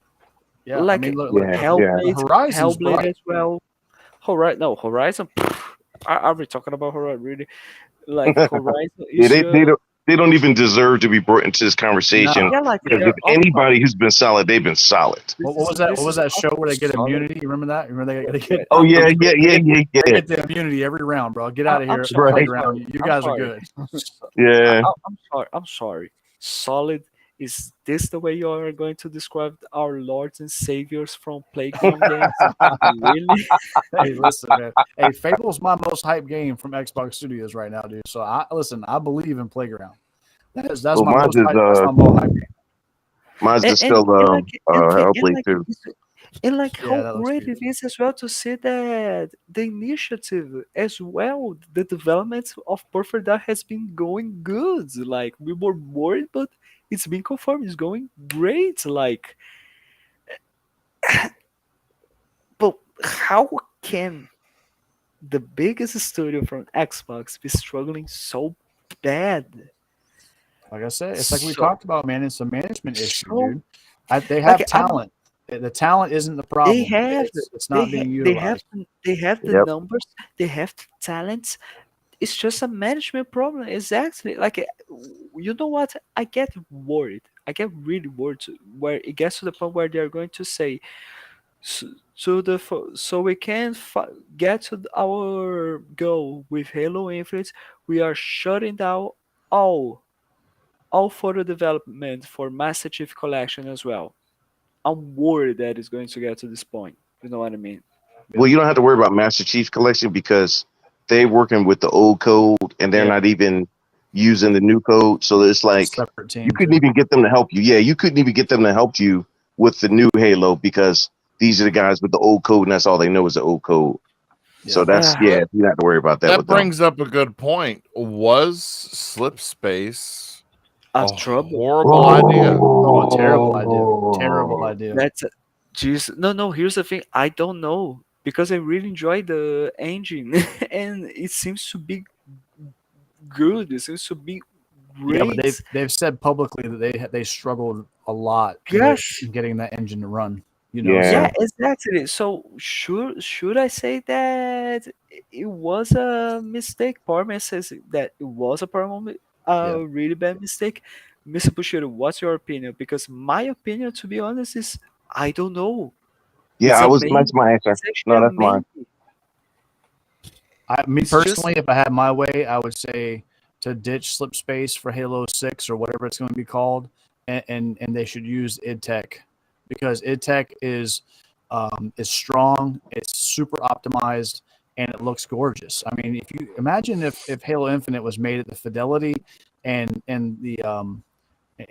yeah. I Like mean, look, Yeah, yeah. Horizon's Hellblade bright. as well. Horizon. Are we talking about Horizon really? Like Horizon Yeah, is just they don't even deserve to be brought into this conversation Nah. yeah, like because if they're off. anybody who's been solid, they've been solid. What was that? What was that show where they get solid. immunity? You remember that? You remember they get Oh yeah, they yeah. get the immunity every round, bro. Get out of I'm here, sorry. Right. playground. You I'm guys are sorry. good. Yeah. I'm sorry. I'm sorry. Solid. Is this the way you are going to describe our lords and saviors from playground games? Really? Hey, listen, man. Hey, Fable's my most hyped game from Xbox Studios right now, dude. So I believe in Playground. That's Well, my most hyped. That's my most hyped game. mine's And, just and, still and like Hellblade too. and like Yeah, how that looks great it beautiful. is as well to see that the initiative as well, the development of Perfect Dark has been going good. Like we were worried, but it's been confirmed. It's going great. Like, but how can the biggest studio from Xbox be struggling so bad? Like I said, it's like we So talked about, man. It's a management issue, so dude. They like have I'm talent. The talent isn't the they problem. have It's not being utilized. they have the Yep. numbers, they have the talents. It's just a management problem. Exactly. Like you know what? I get worried. I get really worried where it gets to the point where they're going to say, so, so we can get to our goal with Halo Infinite. We are shutting down all all further development for Master Chief Collection as well. I'm worried that it's going to get to this point. You know what I mean? Well, you don't have to worry about Master Chief Collection because they're working with the old code and they're Yeah, not even using the new code. So it's like separate you team couldn't too. even get them to help you. Yeah, you couldn't even get them to help you with the new Halo because these are the guys with the old code and that's all they know is the old code. So Yeah. that's Ah, you don't have to worry about that That with them. brings up a good point. Was Slipspace a a trouble. horrible idea? Oh, terrible idea. Terrible idea. That's jeez. No, no. Here's the thing. I don't know. because I really enjoy the engine and it seems to be good. It seems to be Yeah, but they've great. they've said publicly that they struggled a lot with Yes. getting that engine to run. You know, Yeah, Yeah. so exactly. So should I say that it was a mistake? Powerman says that it was yeah, a really bad mistake. Mr. Bushiro, what's your opinion? Because my opinion, to be honest, is I don't know. Yeah, It's I a was maybe. that's my answer. It's actually No, a that's mine. maybe. me It's just personally, if I had my way, I would say to ditch slip space for Halo 6 or whatever it's going to be called, and they should use IdTech because IdTech is strong, it's super optimized, and it looks gorgeous. I mean, if you imagine if Halo Infinite was made at the fidelity and the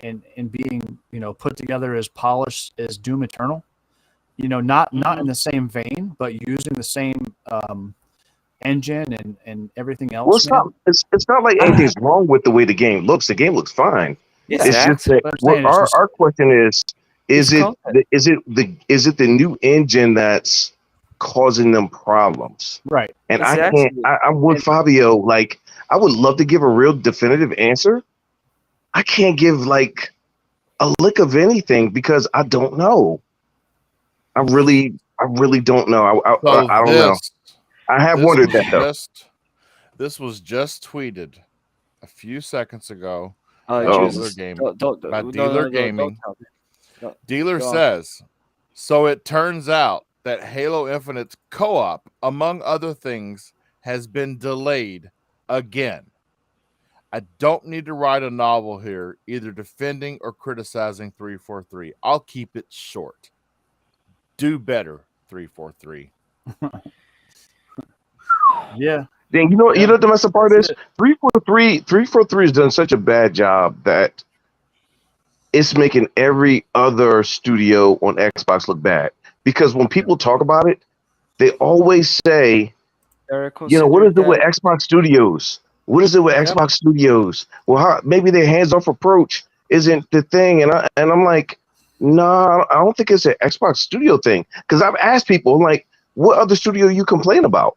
and being put together as polished as Doom Eternal, not Mhm. in the same vein, but using the same engine and everything Well, else, man. it's not like Ah, anything's wrong with the way the game looks. The game looks fine. Yeah, It's just exactly. that but I'm what saying it's just our question is: It's is it content. the new engine that's causing them problems? right. And I can't. Exactly. I'm with And Fabio. Like, I would love to give a real definitive answer. I can't give like a lick of anything because I don't know. I really don't know. So I don't know. I have this wondered was that though. just this was just tweeted a few seconds ago oh by Oh, Dealer Jesus, Game don't by no Dealer no no don't Gaming. tell me. No, Dealer go on. says, so it turns out that Halo Infinite's co-op, among other things, has been delayed again. I don't need to write a novel here, either defending or criticizing 343. I'll keep it short. Do better, 343. Yeah, then you yeah, know what the messed up part that's is? it. 343 has done such a bad job that it's making every other studio on Xbox look bad. Because when Yeah, people talk about it, they always say, They're what is considering it with that. Xbox Studios? What is it with Yep. Xbox Studios? Well, maybe their hands-off approach isn't the thing, and I'm like, no, I don't think it's an Xbox Studio thing. Because I've asked people, I'm like, what other studio you complain about?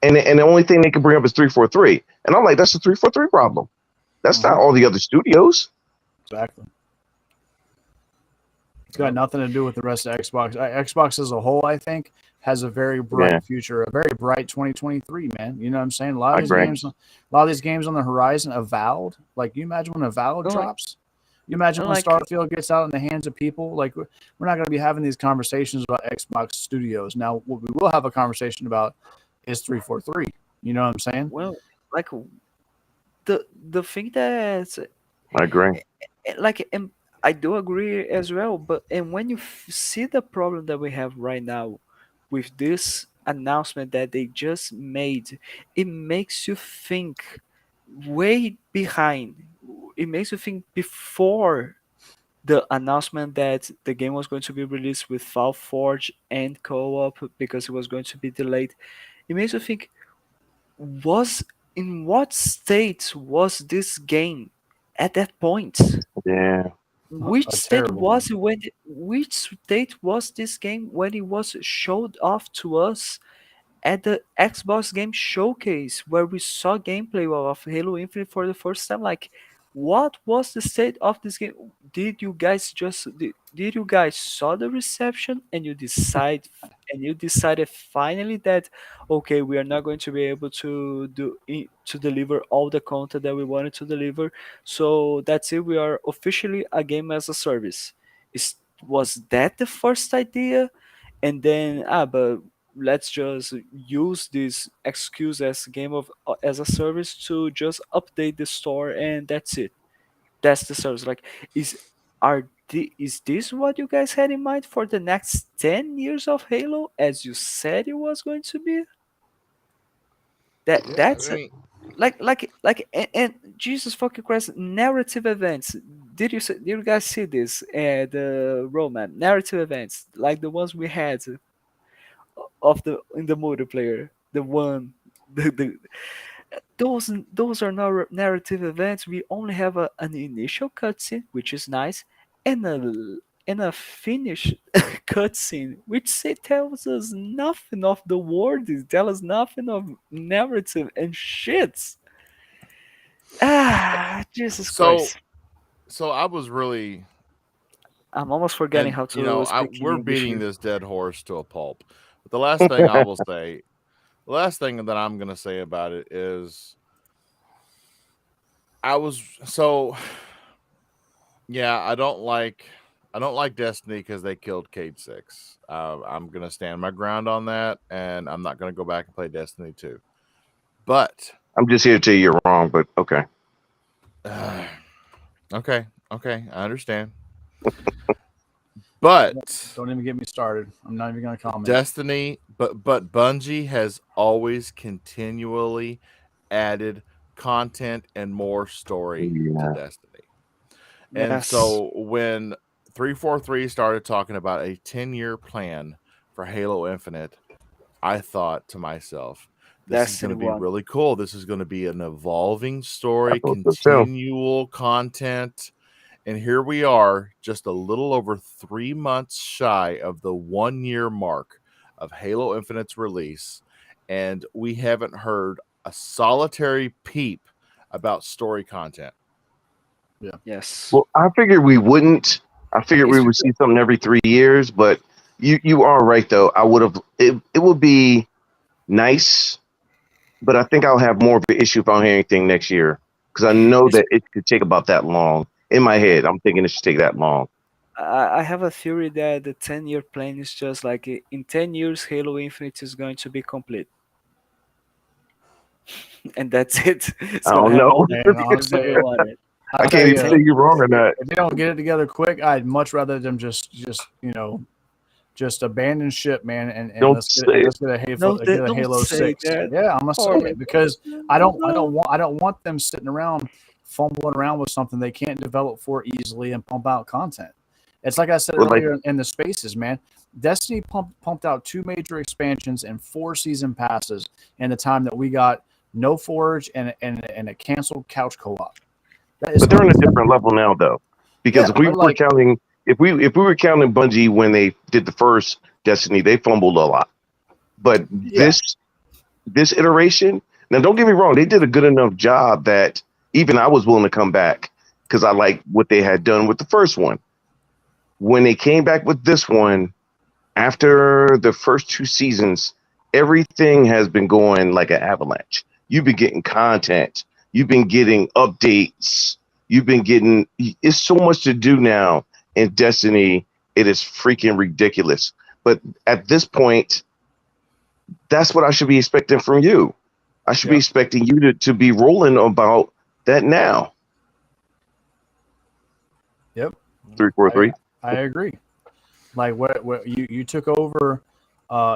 And the only thing they can bring up is 343, and I'm like, that's a 343 problem. That's not uh-huh, all the other studios. exactly. It's got Yep. nothing to do with the rest of Xbox. Xbox as a whole, I think, has a very Yeah, bright future, a very bright 2023, man. You know what I'm saying? A lot I of these agree. games, a lot of these games on the horizon, Avowed. Like, you imagine when Avowed And like drops? You imagine and when like Starfield gets out in the hands of people? Like, we're not going to be having these conversations about Xbox Studios. Now, what we will have a conversation about is 343. You know what I'm saying? well, like the thing that I agree. like and I do agree as well, but and when you see the problem that we have right now with this announcement that they just made, it makes you think way behind. It makes you think before the announcement that the game was going to be released with Valve Forge and co-op because it was going to be delayed. It makes you think, was in what state was this game at that point? Yeah, Which A state terrible one. was it when? Which state was this game when it was showed off to us at the Xbox Game Showcase, where we saw gameplay of Halo Infinite for the first time? Like, what was the state of this game? Did you guys saw the reception and you decided finally that okay, we are not going to be able to to deliver all the content that we wanted to deliver, so that's it, we are officially a game as a service. Is Was that the first idea? And then but let's just use this excuse as game of as a service to just update the store and that's it. That's the service. Like, is this what you guys had in mind for the next 10 years of Halo as you said it was going to be? Yeah, I That's mean, and Jesus fucking Christ, narrative events. Did you guys see this? The roadmap narrative events like the ones we had of the in the multiplayer. The one, the those are narrative events. We only have an initial cutscene, which is nice, and and a finished cutscene, which tells us nothing of the world, it tells us nothing of narrative and shits. Ah, Jesus So, Christ. so I was really, I'm almost forgetting and how to speak in we're English beating here. this dead horse to a pulp. But the last thing I will say, the last thing that I'm gonna say about it is, I was so yeah. I don't like Destiny because they killed Cade Six. I'm gonna stand my ground on that, and I'm not gonna go back and play Destiny 2. But I'm just here to tell you you're wrong, but okay. okay, okay, I understand. But Don't even get me started. I'm not even going to comment. Destiny, but Bungie has always continually added content and more story to Yeah. Destiny. And Yes. so when 343 started talking about a 10-year plan for Halo Infinite, I thought to myself, this is going Destiny to be 1. really cool. This is going to be an evolving I story, thought so too. continual content. And here we are, just a little over 3 months shy of the 1 year mark of Halo Infinite's release. And we haven't heard a solitary peep about story content. Yes. Well, I figured we wouldn't. I figured we It's would because see something every 3 years, but you are right though. I would have. It would be nice, but I think I'll have more of an issue if I don't hear anything next year because I know it's that it could take about that long. In my head, I'm thinking it should take that long. I have a theory that the 10-year plan is just like in 10 years Halo Infinite is going to be complete. And that's it. It's I gonna don't have all know. the And content that honestly, we wanted. I'll I tell can't even you, say you're wrong or not. if they don't get it together quick, I'd much rather them just abandon ship, man, and Don't say it. let's get a Halo, No, get a don't Halo say 6. that. Yeah, I'm gonna say Torment. it because No. I don't want them sitting around fumbling around with something they can't develop for easily and pump out content. It's like I said Well, like earlier in the spaces, man. Destiny pumped out 2 major expansions and 4 season passes in the time that we got no Forge and a canceled couch co-op. That is but they're on a different level now, though, yeah, because but like if we were counting Bungie when they did the first Destiny, they fumbled a lot. But yeah, this iteration, now don't get me wrong, they did a good enough job that even I was willing to come back because I like what they had done with the first one. When they came back with this one, after the first 2 seasons, everything has been going like an avalanche. You've been getting content, you've been getting updates, you've been getting. It's so much to do now in Destiny. It is freaking ridiculous. But at this point, that's what I should be expecting from you. I should be yep, expecting you to be rolling about that now. yep. Three, four, I three. I agree. Like what you took over,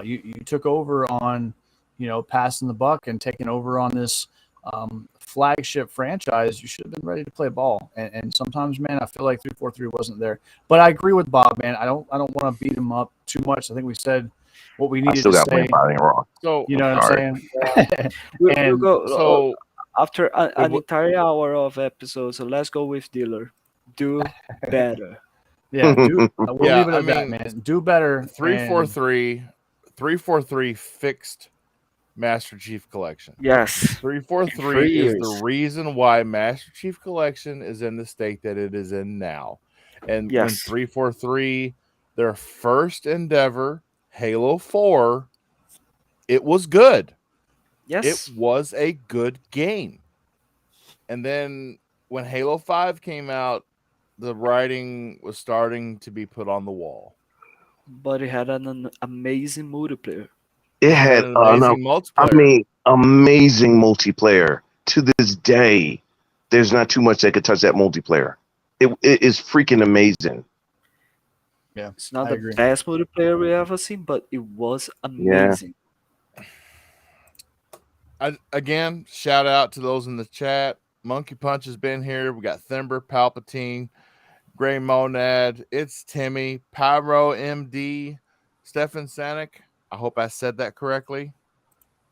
you took over on, passing the buck and taking over on this flagship franchise. You should have been ready to play ball. And sometimes, man, I feel like 343 wasn't there. But I agree with Bob, man. I don't want to beat him up too much. I think we said what we I needed still to got blame say. Bobby wrong. So You I'm know what I'm sorry. saying? We'll And go so after it an w- entire hour of episodes. So let's go with dealer. Do better. yeah, we'll yeah, leave it I at that, mean, man. Do better. And 343 343 fixed Master Chief Collection. Yes. In 343 is the 3 years. reason why Master Chief Collection is in the state that it is in now. And when Yes. 343, their first endeavor, Halo 4, it was good. It Yes. was a good game. And then when Halo 5 came out, the writing was starting to be put on the wall. But it had an amazing multiplayer. It It had had an amazing I multiplayer. mean, amazing multiplayer. To this day, there's not too much that could touch that multiplayer. It is freaking amazing. yeah, It's not I the agree. best multiplayer we ever seen, but it was Yeah. amazing. Again, shout out to those in the chat. Monkey Punch has been here. We got Thimber, Palpatine, Gray Monad. It's Timmy, Pyro MD, Stefan Sanic. I hope I said that correctly.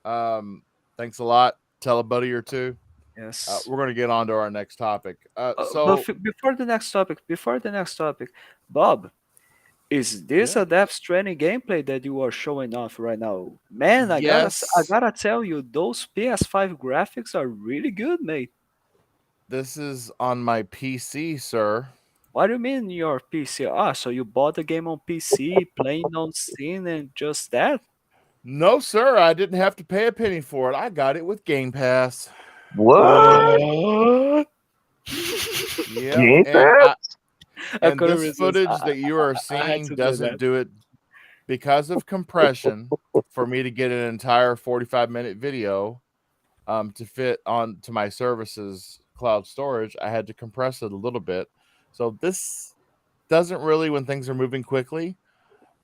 Thanks a lot. Tell a buddy or two. Yes. We're going to get on to our next topic. Before the next topic, Bob, Is this Yeah. a Death Stranding gameplay that you are showing off right now? Man, I Yes. gotta tell you, those PS5 graphics are really good, mate. This is on my PC, sir. What do you mean your PC? Ah, so you bought the game on PC, playing on Steam, and just that? No, sir. I didn't have to pay a penny for it. I got it with Game Pass. What? What? Yep. Game Pass? I And couldn't this resist. footage that you are I had seeing to do doesn't that. do it because of compression. For me to get an entire 45-minute video to fit on to my services cloud storage, I had to compress it a little bit. So this doesn't really, when things are moving quickly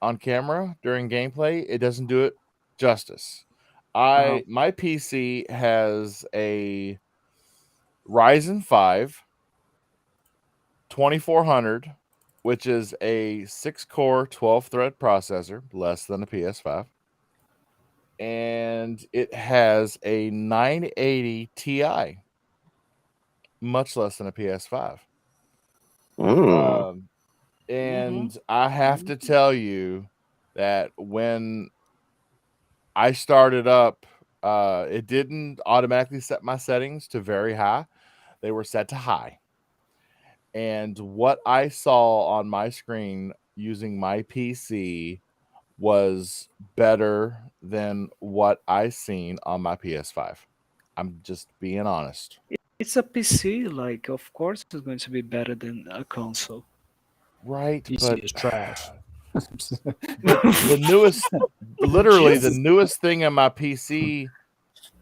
on camera during gameplay, it doesn't do it justice. Uh-huh. My PC has a Ryzen 5 2400, which is a 6-core 12-thread processor, less than a PS5. And it has a 980 Ti, much less than a PS5. Mm. Um, Mm-hmm. and I have to tell you that when I started up, it didn't automatically set my settings to very high. They were set to high. And what I saw on my screen using my PC was better than what I seen on my PS5. I'm just being honest. It's a PC, like, of course it's going to be better than a console. Right, PC but is trash. the newest, literally the Jesus. newest thing on my PC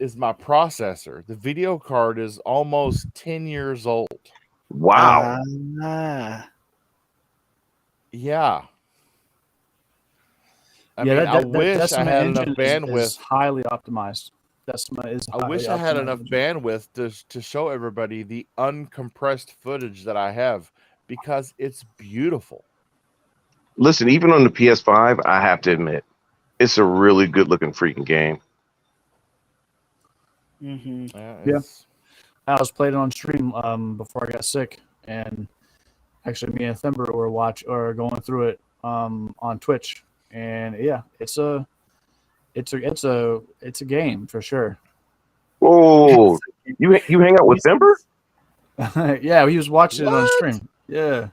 is my processor. The video card is almost 10 years old. Wow. Ah. Yeah. I Yeah, mean, I that wish I Decima had enough engine is bandwidth. highly optimized. Decima is a I highly wish I had enough optimized engine. bandwidth to show everybody the uncompressed footage that I have because it's beautiful. Listen, even on the PS5, I have to admit, it's a really good looking freaking game. Mm-hmm. Yeah. It's I was playing it on stream before I got sick, and actually me and Thimber were going through it on Twitch, and yeah, it's a game for sure. Oh, you hang out with Ember? Yeah, he was watching it on what? stream. Yeah,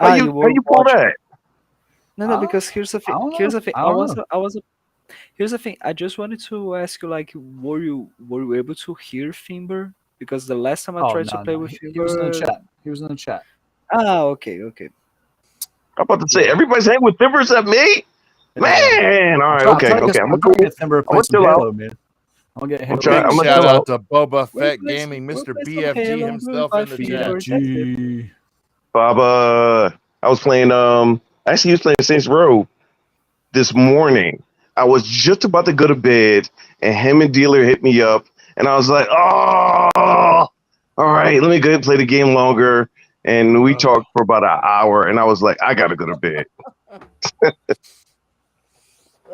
Ah, you How were you pull watching. that? No, I no, don't, because here's the I thing. don't Here's know. the thing. I don't know. I was. Here's the thing. I just wanted to ask you, like, were you able to hear Fimber? Because the last time I Oh tried to no, play no, with he was in the Fimber. chat. He was in the chat. Ah, okay, okay. I'm about to say Yeah. everybody's hanging with Ember except me. Yeah. Man, all right, I'm okay, trying to okay. get, I'm trying to get Thimber to I'm play gonna some chill out. Halo, man. I'm gonna get I'm Halo. trying. Big I'm Reach. gonna shout chill out out. to Boba We'll Fett play some. Gaming, We'll Mr. play some BFG Halo. We'll himself buy in the chat. Fimber. That's it. BFG. Baba, I was playing. Actually, he was playing Saints Row this morning. I was just about to go to bed, and him and Dealer hit me up, and I was like, "Oh, all right, let me go ahead and play the game longer." And we talked for about an hour, and I was like, "I gotta go to bed."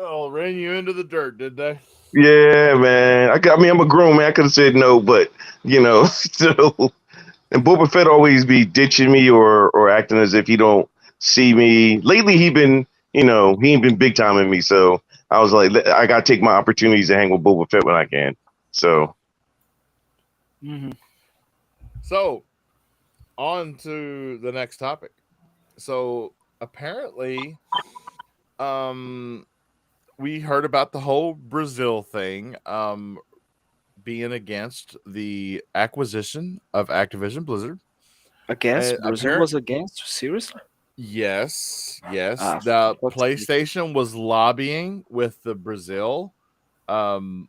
Oh, ran you into the dirt, did they? Yeah, man. I mean, I'm a grown man. I could have said no, but so. And Boba Fett always be ditching me or acting as if he don't see me. Lately, he ain't been big timing me. So I was like, I gotta take my opportunities to hang with Boba Fett when I can. So Mm-hmm. So, on to the next topic. So, apparently, we heard about the whole Brazil thing, being against the acquisition of Activision Blizzard. Against Brazil Apparent, was against? Seriously? yes. Ah, The fuck's sake. PlayStation was lobbying with the Brazil. Um,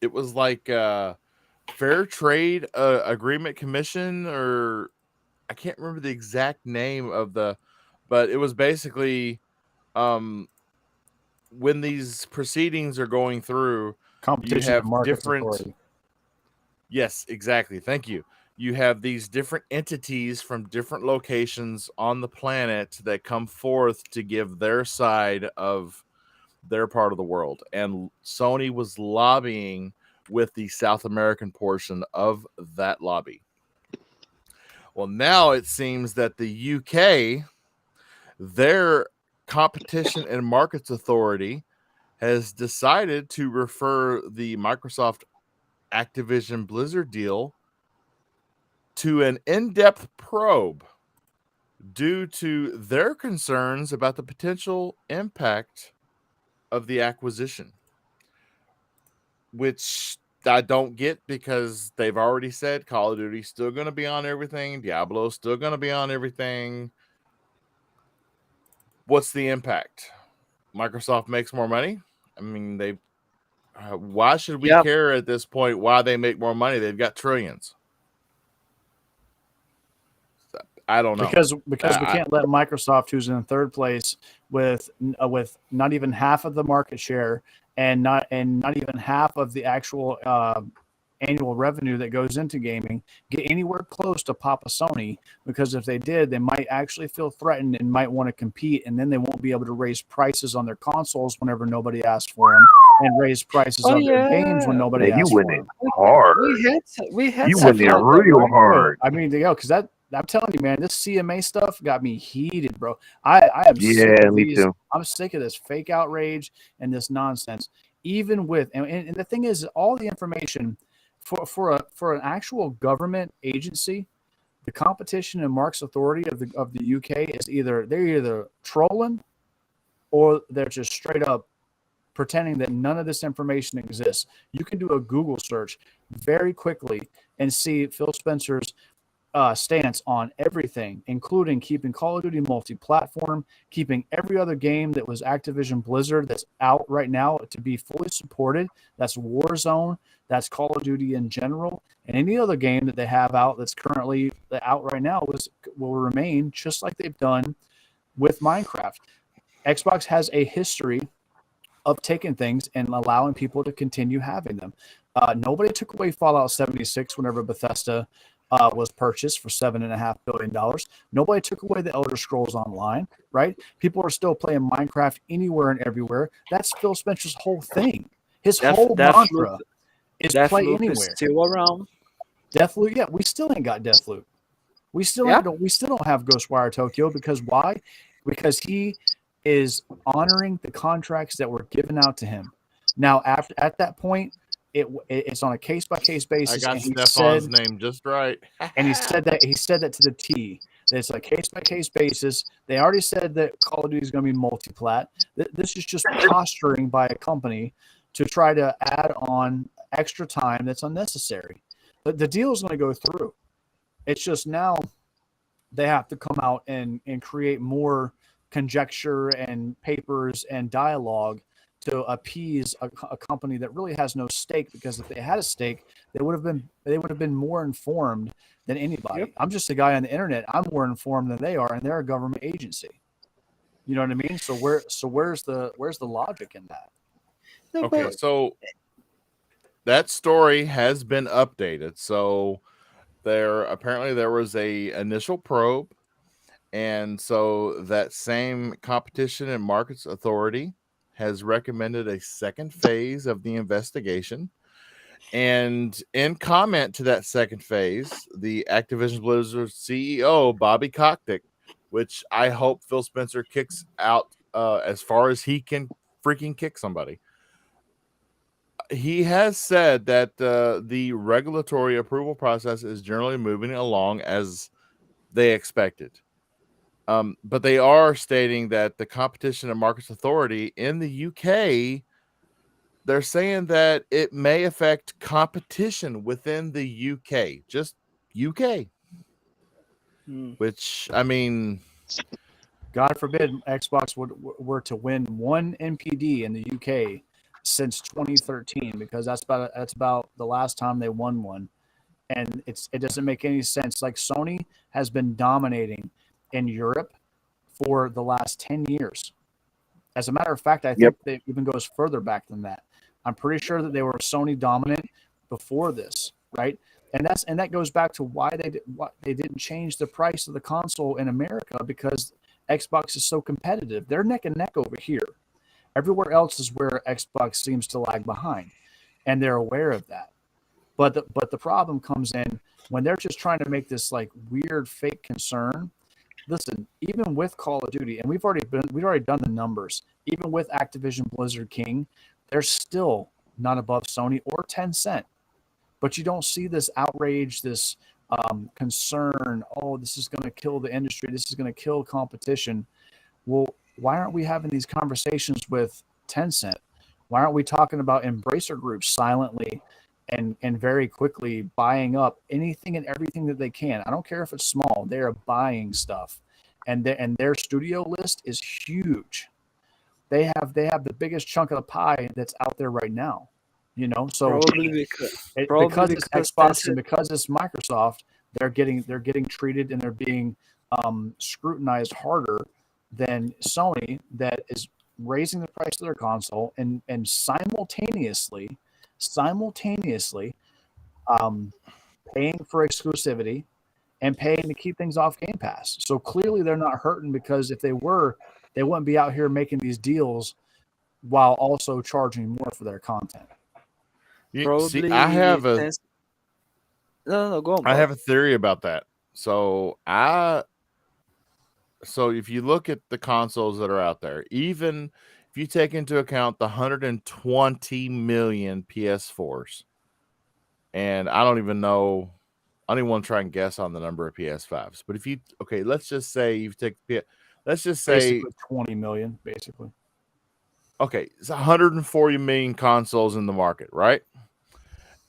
it was like Fair Trade Agreement Commission, or I can't remember the exact name of but it was basically um, when these proceedings are going through, you Competition and have Markets different. Authority. Yes, exactly. Thank you. You have these different entities from different locations on the planet that come forth to give their side of their part of the world. And Sony was lobbying with the South American portion of that lobby. Well, now it seems that the UK their Competition and Markets Authority has decided to refer the Microsoft Activision Blizzard deal to an in-depth probe due to their concerns about the potential impact of the acquisition, which I don't get because they've already said Call of Duty's still going to be on everything, Diablo's still going to be on everything. What's the impact? Microsoft makes more money. I mean, they. Why should we Yeah, care at this point why they make more money? They've got trillions. I don't know. because we can't let Microsoft, who's in third place with not even half of the market share and not even half of the actual annual revenue that goes into gaming, get anywhere close to Papa Sony, because if they did, they might actually feel threatened and might want to compete, and then they won't be able to raise prices on their consoles whenever nobody asks for them, and raise prices oh on their games yeah, when nobody Man, you asks for went in them. hard. we had You stuff went in like that, real right? hard. I mean, because I'm telling you, man, this CMA stuff got me heated, bro. I am sick Yeah, of me these. too. I'm sick of this fake outrage and this nonsense. Even with and the thing is, all the information for an actual government agency, the Competition and Markets Authority of the UK is they're either trolling or they're just straight up pretending that none of this information exists. You can do a Google search very quickly and see Phil Spencer's stance on everything, including keeping Call of Duty multi-platform, keeping every other game that was Activision Blizzard that's out right now to be fully supported. That's Warzone, that's Call of Duty in general, and any other game that they have out that's currently out right now will remain just like they've done with Minecraft. Xbox has a history of taking things and allowing people to continue having them. Nobody took away Fallout 76 whenever Bethesda was purchased for $7.5 billion. Nobody took away the Elder Scrolls Online, right? People are still playing Minecraft anywhere and everywhere. That's Phil Spencer's whole thing. His whole Deathloop, mantra is play Deathloop is anywhere. still around. Deathloop, yeah, we still ain't got Deathloop. We still Yeah. don't have Ghostwire Tokyo because why? Because he is honoring the contracts that were given out to him. Now, at that point, it's on a case by case I basis, got and he Stefan's said, name just right. he said that to the T. That it's a case by case basis. They already said that Call of Duty is going to be multi-plat. This is just posturing by a company to try to add on extra time that's unnecessary. But the deal is going to go through. It's just now they have to come out and create more conjecture and papers and dialogue to appease a company that really has no stake, because if they had a stake, they would have been more informed than anybody. Yep. I'm just a guy on the internet. I'm more informed than they are, and they're a government agency. You know what I mean? So where's the logic in that? No, Okay, but so that story has been updated. So there was a initial probe, and so that same Competition and Markets Authority has recommended a second phase of the investigation. And in comment to that second phase, the Activision Blizzard CEO, Bobby Kotick, which I hope Phil Spencer kicks out as far as he can freaking kick somebody. He has said that the regulatory approval process is generally moving along as they expected. But they are stating that the Competition and Markets Authority in the UK, they're saying that it may affect competition within the UK, just UK, which, I mean, God forbid Xbox were to win one NPD in the UK since 2013, because that's about the last time they won one, and it doesn't make any sense. Like, Sony has been dominating in Europe for the last 10 years. As a matter of fact, I think it even goes further back than that. I'm pretty sure that they were Sony dominant before this, right? And that goes back to why they didn't change the price of the console in America, because Xbox is so competitive. They're neck and neck over here. Everywhere else is where Xbox seems to lag behind, and they're aware of that. But the problem comes in when they're just trying to make this like weird fake concern listen, even with Call of Duty, and we've already done the numbers. Even with Activision Blizzard King, they're still not above Sony or Tencent. But you don't see this outrage, this concern. Oh, this is going to kill the industry. This is going to kill competition. Well, why aren't we having these conversations with Tencent? Why aren't we talking about embracer groups silently and very quickly buying up anything and everything that they can? I don't care if it's small. They are buying stuff, and their studio list is huge. They have the biggest chunk of the pie that's out there right now. So Probably because it's because Xbox and Tencent, because it's Microsoft, they're getting treated and they're being scrutinized harder than Sony, that is raising the price of their console and simultaneously paying for exclusivity and paying to keep things off Game Pass. So clearly they're not hurting, because if they were, they wouldn't be out here making these deals while also charging more for their content. See, I have probably a Tencent. No, go on, I bro. have a theory about that. So if you look at the consoles that are out there, even if you take into account the 120 million PS4s, and I don't even want to try and guess on the number of PS5s, but let's just say let's just say Basically 20 million, basically. okay, it's 140 million consoles in the market, right?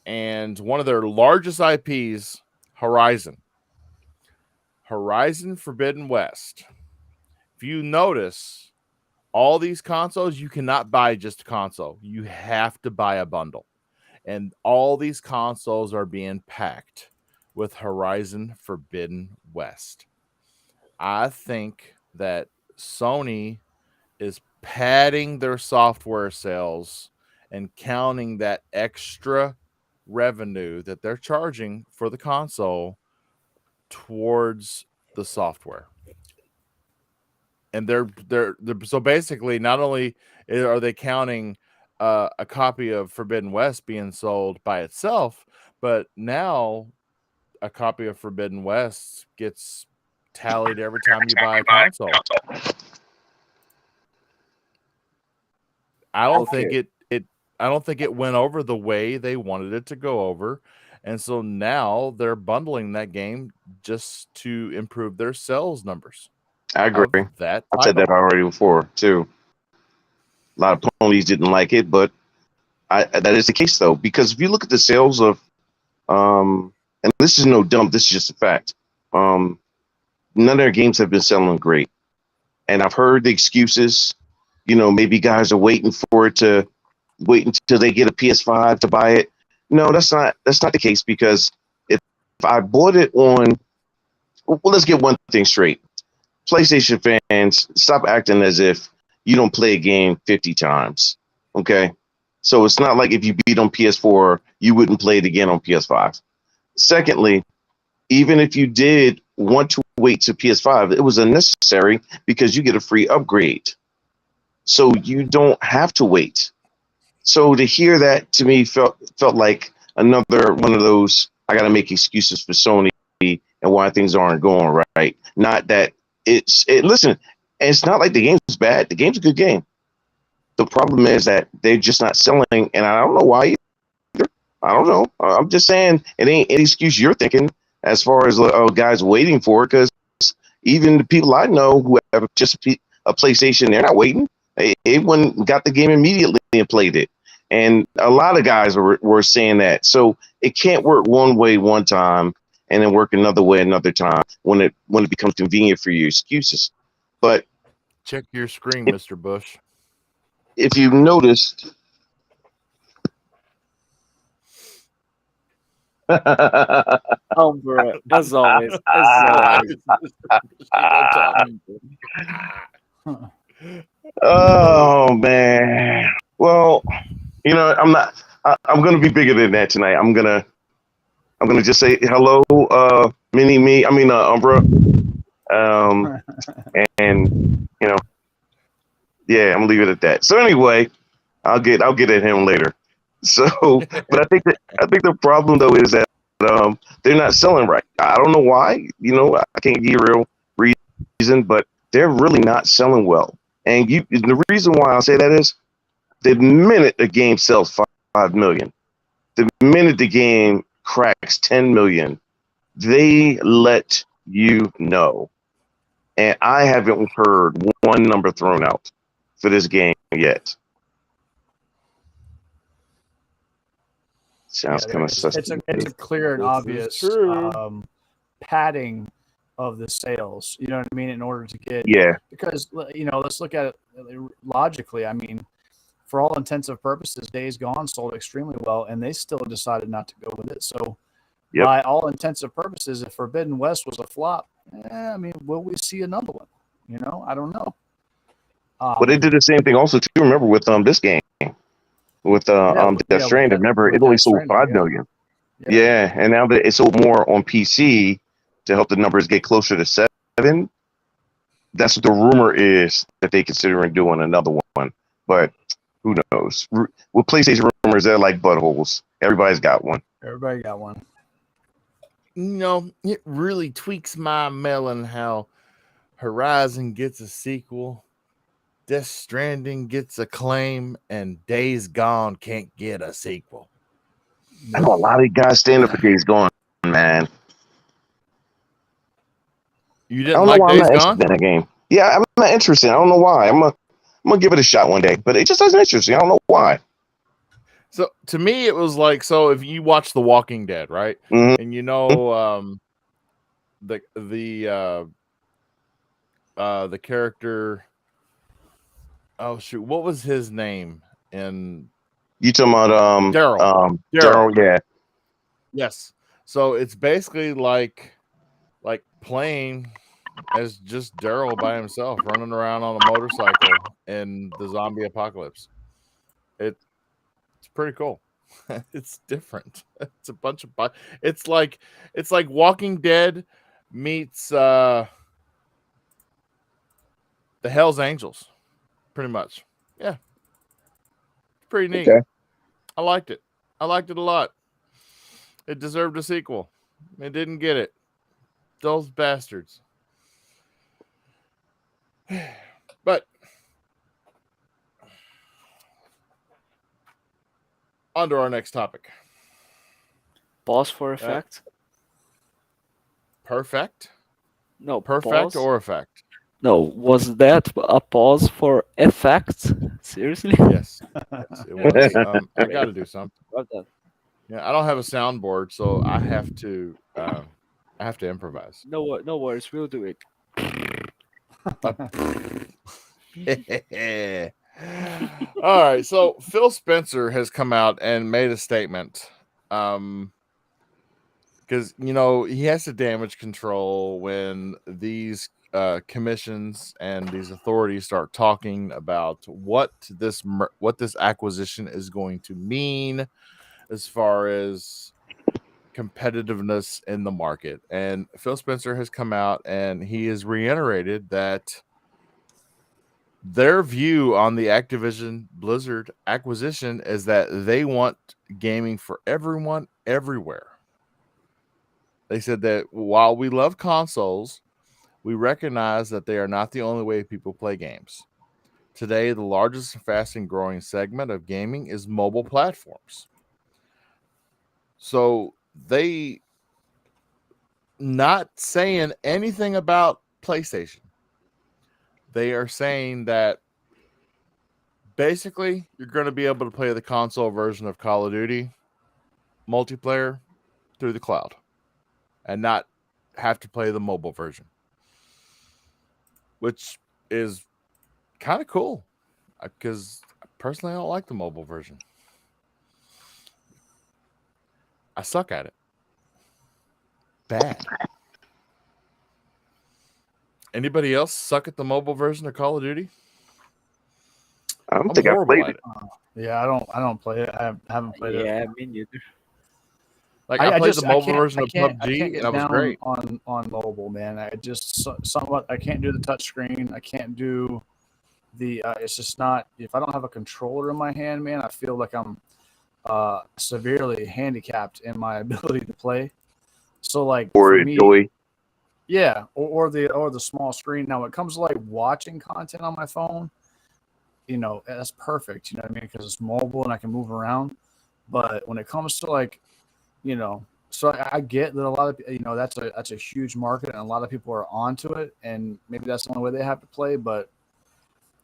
And one of their largest IPs, Horizon Forbidden West. If you notice, all these consoles, you cannot buy just a console. You have to buy a bundle. And all these consoles are being packed with Horizon Forbidden West. I think that Sony is padding their software sales and counting that extra revenue that they're charging for the console towards the software. And they're so basically, not only are they counting a copy of Forbidden West being sold by itself, but now a copy of Forbidden West gets tallied every time you buy a console. I don't think it went over the way they wanted it to go over. And so now they're bundling that game just to improve their sales numbers. I agree. That I've said that already before too. A lot of ponies didn't like it, but that is the case though, because if you look at the sales of, and this is no dump, this is just a fact. None of their games have been selling great, and I've heard the excuses. Maybe guys are waiting until they get a PS5 to buy it. No, that's not the case, because if I bought it on, well, let's get one thing straight. PlayStation fans, stop acting as if you don't play a game 50 times. Okay? So it's not like if you beat on PS4, you wouldn't play it again on PS5. Secondly, even if you did want to wait to PS5, it was unnecessary, because you get a free upgrade. So you don't have to wait. So to hear that, to me, felt like another one of those, I got to make excuses for Sony and why things aren't going right. Not that listen, it's not like the game's bad. The game's a good game. The problem is that they're just not selling, and I don't know why either. I don't know. I'm just saying it ain't any excuse you're thinking as far as guys waiting for it, because even the people I know who have just a PlayStation, they're not waiting. They went and got the game immediately and played it. And a lot of guys were saying that. So it can't work one way one time and then work another way another time when it becomes convenient for your excuses. But check your screen, Mr. Bush. If you've noticed, Bro, as always. Oh man. Well, I'm gonna be bigger than that tonight. I'm gonna just say hello, mini me. I mean, Umbra. And yeah, I'm gonna leave it at that. So anyway, I'll get at him later. So, but I think the problem though is that they're not selling right. I don't know why. I can't give you a real reason reason, but they're really not selling well. And the reason why I say that is the minute a game sells 5 million, the minute the game cracks 10 million, they let you know. And I haven't heard one number thrown out for this game yet. Sounds kind of sus. It's a clear and obvious padding of the sales. You know what I mean? In order to get because let's look at it logically. I mean, for all intents and purposes, Days Gone sold extremely well, and they still decided not to go with it. So, by all intents and purposes, if Forbidden West was a flop, I mean, will we see another one? I don't know. But they did the same thing also too. Remember with this game with Death Stranding. Remember, it only sold 5 million. Yeah, and now that it sold more on PC to help the numbers get closer to 7. That's what the rumor is, that they considering doing another one. But who knows? With PlayStation rumors, they're like buttholes. Everybody's got one. Everybody got one. It really tweaks my melon how Horizon gets a sequel, Death Stranding gets acclaim, and Days Gone can't get a sequel. I know a lot of guys stand up for Days Gone, man. You didn't like Days Gone? In that game. Yeah, I'm not interested. I don't know why. I'm gonna give it a shot one day, but it just doesn't interest me. I don't know why. So to me, it was like, so if you watch The Walking Dead, right, and the character, oh shoot, what was his name? And you talking about Daryl? Daryl, yeah. Yes. So it's basically like playing as just Daryl by himself, running around on a motorcycle in the zombie apocalypse. It's pretty cool. It's different. It's a bunch of it's like Walking Dead meets the Hells Angels, pretty much. Yeah, pretty neat. Okay. I liked it. I liked it a lot. It deserved a sequel. It didn't get it. Those bastards. But on to our next topic. Pause for effect. Perfect? No, perfect pause. Or effect? No, was that a pause for effect? Seriously? Yes, it was. I got to do something. Well done. Yeah, I don't have a soundboard, so I have to improvise. No worries, we'll do it. All right, so Phil Spencer has come out and made a statement, because he has to damage control when these commissions and these authorities start talking about what this acquisition is going to mean as far as competitiveness in the market. And Phil Spencer has come out and he has reiterated that their view on the Activision Blizzard acquisition is that they want gaming for everyone, everywhere. They said that while we love consoles, we recognize that they are not the only way people play games. Today, the largest and fastest growing segment of gaming is mobile platforms. So they not saying anything about PlayStation. They are saying that basically you're going to be able to play the console version of Call of Duty multiplayer through the cloud and not have to play the mobile version, which is kind of cool because personally I don't like the mobile version. I suck at it. Bad. Anybody else suck at the mobile version of Call of Duty? I don't think I played it. Yeah, I don't play it. I haven't played it. Yeah, me neither. Like I played the mobile version of PUBG, and that was great. On mobile, man. I just somewhat I can't do the touch screen. I can't do the. It's just not. If I don't have a controller in my hand, man, I feel like I'm severely handicapped in my ability to play. So like or for me, enjoy. Yeah, or the small screen. Now, when it comes to like watching content on my phone, that's perfect. You know what I mean? Because it's mobile and I can move around. But when it comes to like, you know, so I get that a lot of that's a huge market and a lot of people are onto it, and maybe that's the only way they have to play. But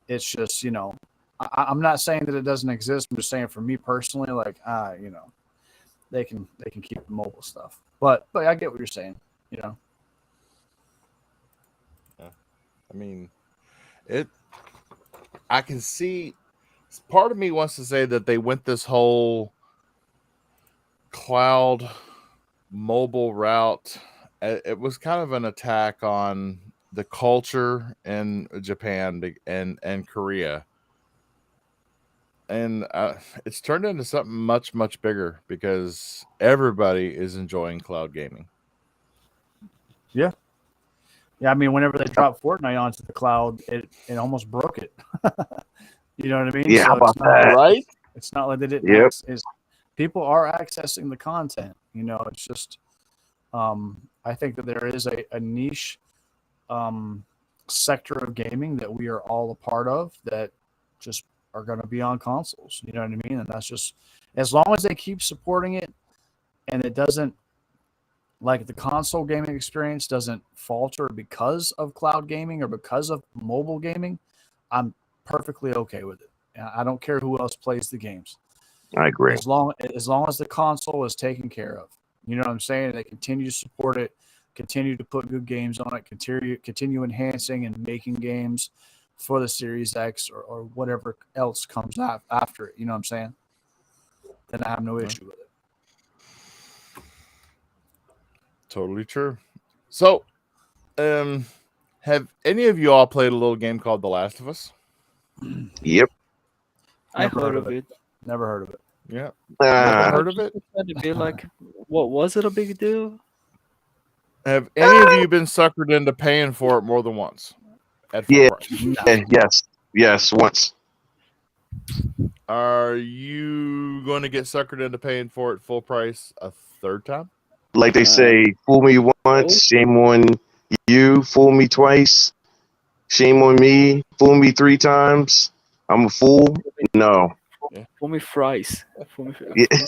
it's just I'm not saying that it doesn't exist. I'm just saying for me personally, like they can keep the mobile stuff. But I get what you're saying. You know. Yeah. I mean, it. I can see. Part of me wants to say that they went this whole cloud mobile route. It was kind of an attack on the culture in Japan and Korea, and it's turned into something much bigger because everybody is enjoying cloud gaming. Yeah. Yeah, I mean, whenever they dropped Fortnite onto the cloud, it almost broke it. You know what I mean? Yeah, how So about that? Right? it's not like they didn't Yep. access. People are accessing the content. It's just I think that there is a niche um, sector of gaming that we are all a part of that just are going to be on consoles. You know what I mean? And that's just as long as they keep supporting it and it doesn't like the console gaming experience doesn't falter because of cloud gaming or because of mobile gaming, I'm perfectly okay with it. I don't care who else plays the games. I agree. As long as the console is taken care of. You know what I'm saying? They continue to support it, continue to put good games on it, continue enhancing and making games for the Series X or whatever else comes after it. You know what I'm saying? Then I have no issue with it. Totally true. So, um, have any of you all played a little game called The Last of Us? Yep. I Never heard of it. Never heard of it. Yeah. Never Uh, heard of Just it? to be like, what was it a big deal? Have any of you been suckered into paying for it more than once at full yeah, price? No. yes, once. Are you going to get suckered into paying for it full price a third time? Like they Uh, say, fool me no. once, shame on you. Fool me twice, shame on me. Fool me three times, I'm a fool. For me, No, Yeah. for me fries. yeah, For me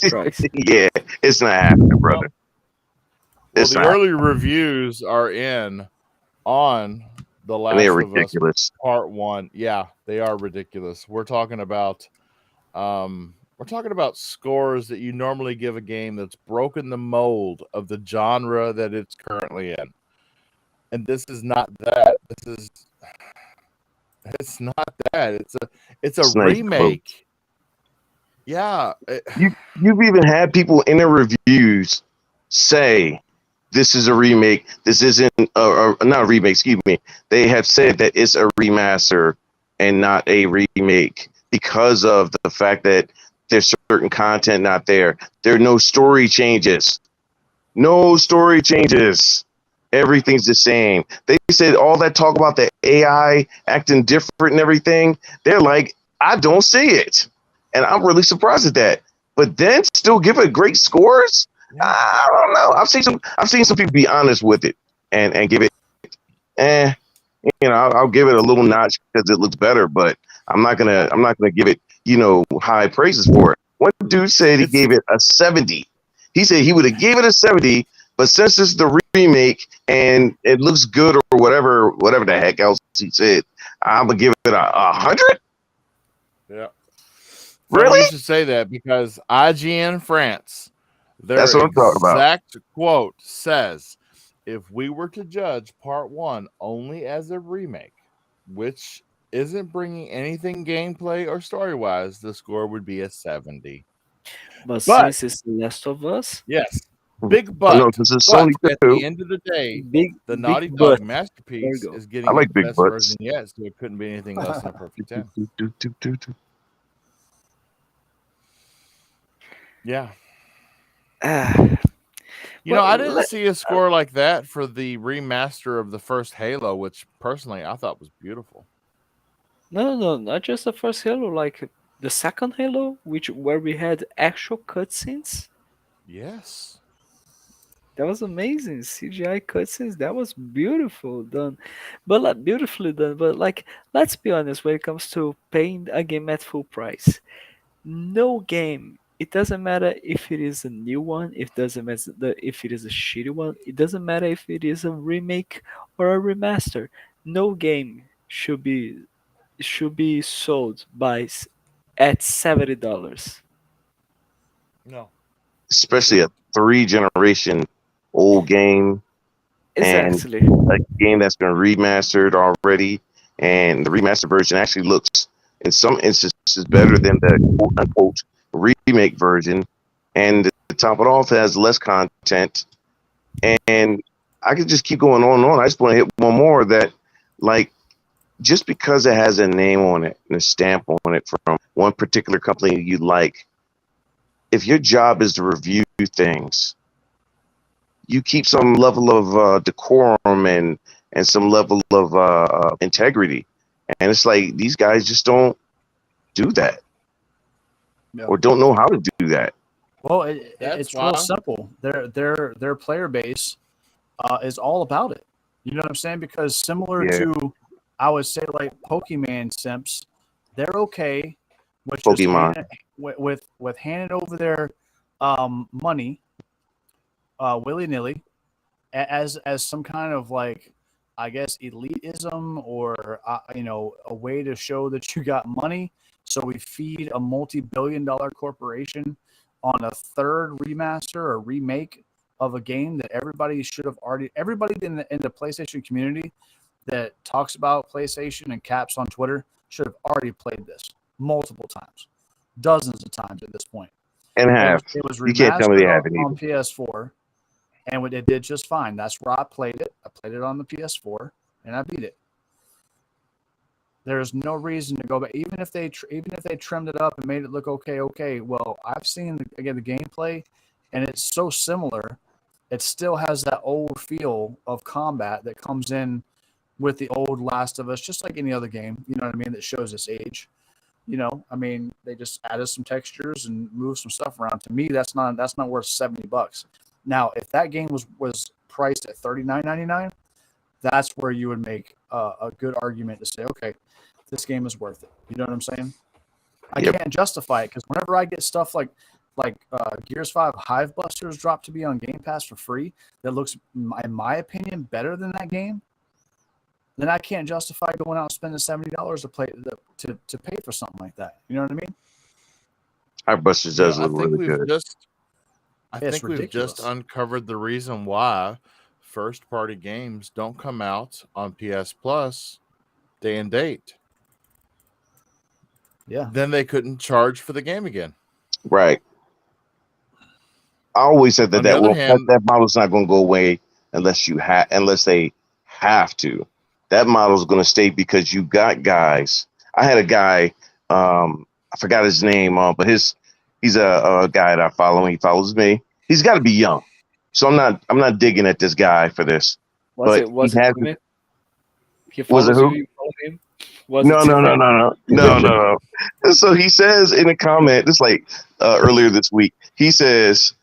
fries. yeah, it's not happening, Well, brother. well, It's the not, early reviews are in on The and they're Last of Us ridiculous. Part 1. Yeah, they are ridiculous. We're talking about scores that you normally give a game that's broken the mold of the genre that it's currently in. And this is not that. It's not that. It's a It's not even close. remake. Yeah. You've even had people in their reviews say this is a remake. This isn't not a remake. Excuse me. They have said that it's a remaster and not a remake because of the fact that there's certain content not there. There are no story changes. No story changes. Everything's the same. They said all that talk about the AI acting different and everything. They're like, I don't see it, and I'm really surprised at that. But then still give it great scores. Yeah. I don't know. I've seen some people be honest with it and give it, eh, I'll give it a little notch because it looks better. But I'm not gonna give it high praises for it. One dude said he It's gave it a 70. He said he would have gave it a 70, but since it's the remake and it looks good or whatever the heck else he said, I'm gonna give it a 100. yeah. Funny Really? you should say that because IGN France, That's their what I'm talking about. exact quote says, if we were to judge part 1 only as a remake, which isn't bringing anything gameplay or story-wise, the score would be a 70. But But since it's The Last of Us, yes, big Oh no, but. this is But Sony at too. the end of the day, big the big Naughty but. Dog There you masterpiece go. is I getting the like big best butts. version yet, so it couldn't be anything less than a perfect 10. Yeah. Ah, I well, didn't see a score like that for the remaster of the first Halo, which personally I thought was beautiful. no, not just the first Halo, like the second Halo, where we had actual cutscenes. Yes. That was amazing. CGI cutscenes. That was beautiful done, but like beautifully done. But like, let's be honest. When it comes to paying a game at full price, no game. It doesn't matter if it is a new one. It doesn't matter if it is a shitty one. It doesn't matter if it is a remake or a remaster. No game should be sold at $70. No. Especially a 3 generation old game and Exactly. a game that's been remastered already, and the remastered version actually looks in some instances better than the quote unquote remake version. And to top it off, it has less content. And I could just keep going on and on. I just want to hit one more that, like, just because it has a name on it and a stamp on it from one particular company you like, if your job is to review things, you keep some level of decorum and some level of integrity. And it's like these guys just don't do that, Yeah. or don't know how to do that. Well, That's it's real why. simple. Their player base is all about it. You know what I'm saying? Because similar Yeah. to, I would say, like Pokemon simps, they're okay with just Pokemon. with handing over their money willy nilly as some kind of, like, I guess, elitism, or a way to show that you got money. So we feed a multi-billion-dollar corporation on a third remaster or remake of a game that everybody should have already. Everybody in the PlayStation community that talks about PlayStation and caps on Twitter should have already played this multiple times, dozens of times at this point. And have. It was You can't tell me they remastered haven't on either. PS4, and it did just fine. That's where I played it. I played it on the PS4, and I beat it. There's no reason to go back, even if they trimmed it up and made it look okay. Okay, well, I've seen again the gameplay, and it's so similar. It still has that old feel of combat that comes in with the old Last of Us, just like any other game. You know what I mean? That shows its age. I mean, they just added some textures and moved some stuff around. To me, that's not worth $70. Now, if that game was priced at $39.99, that's where you would make a good argument to say, okay, this game is worth it. You know what I'm saying? I Yep. can't justify it because whenever I get stuff like Gears 5 Hive Busters dropped to be on Game Pass for free, that looks, in my opinion, better than that game, then I can't justify going out and spending $70 to pay for something like that. You know what I mean? Our Busters Yeah, does I look think really we've good. just I It's think we've just ridiculous. uncovered the reason why first party games don't come out on PS Plus day and date. Yeah. Then they couldn't charge for the game again. Right. I always said that On the other hand, that model's not going to go away unless they have to. That model's going to stay because you got guys. I had a guy, I forgot his name, but he's a guy that I follow. He follows me. He's got to be young, so I'm not digging at this guy for this. Was But it he was it has. Timmy? He Was it follows you. who? You follow him. Was it No, no, no, Timmy? no, no, no, no, no. And so he says in a comment, just like earlier this week, he says,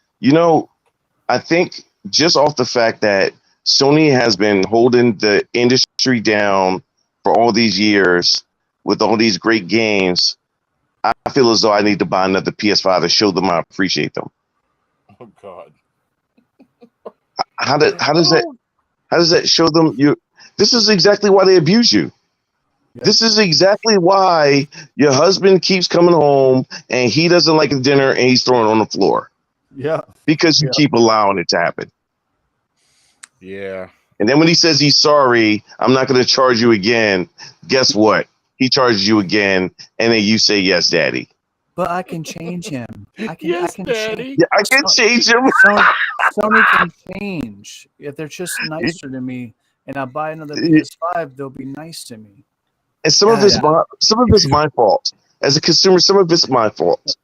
I think just off the fact that Sony has been holding the industry down for all these years with all these great games, I feel as though I need to buy another PS5 to show them I appreciate them. oh god, How does that show them you? This is exactly why they abuse you. Yeah. This is exactly why your husband keeps coming home and he doesn't like the dinner and he's throwing it on the floor Yeah. because you Yeah. keep allowing it to happen. yeah. And then when he says he's sorry, I'm not going to charge you again. Guess what? He charges you again, and then you say yes, daddy. But I can change him. I can Yes, change. Daddy. Yeah, I can change him. Sony can change. If they're just nicer to me and I buy another PS5, they'll be nice to me. And some of it's my fault. As a consumer, some of it's my fault.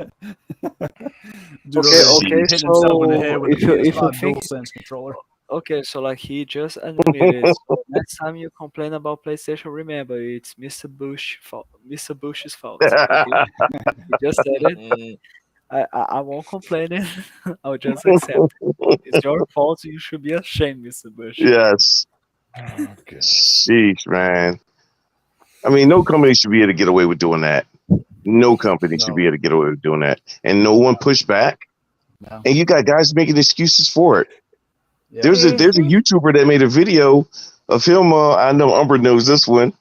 Dude, Okay, over okay. hitting himself in the head So with a if you PS5 think DualSense controller. okay, so like he just admitted. So next time you complain about PlayStation, remember it's Mr. Bush's fault. Okay, he just said it. Mm, I won't complain it. I'll just accept it. It's your fault. You should be ashamed, Mr. Bush. Yes. Oh goodness. Sheesh, man. I mean, no company should be able to get away with doing that. No company should No. be able to get away with doing that. And no one pushed back. No. And you got guys making excuses for it. Yeah. There's a YouTuber that made a video of him. I know Umber knows this one.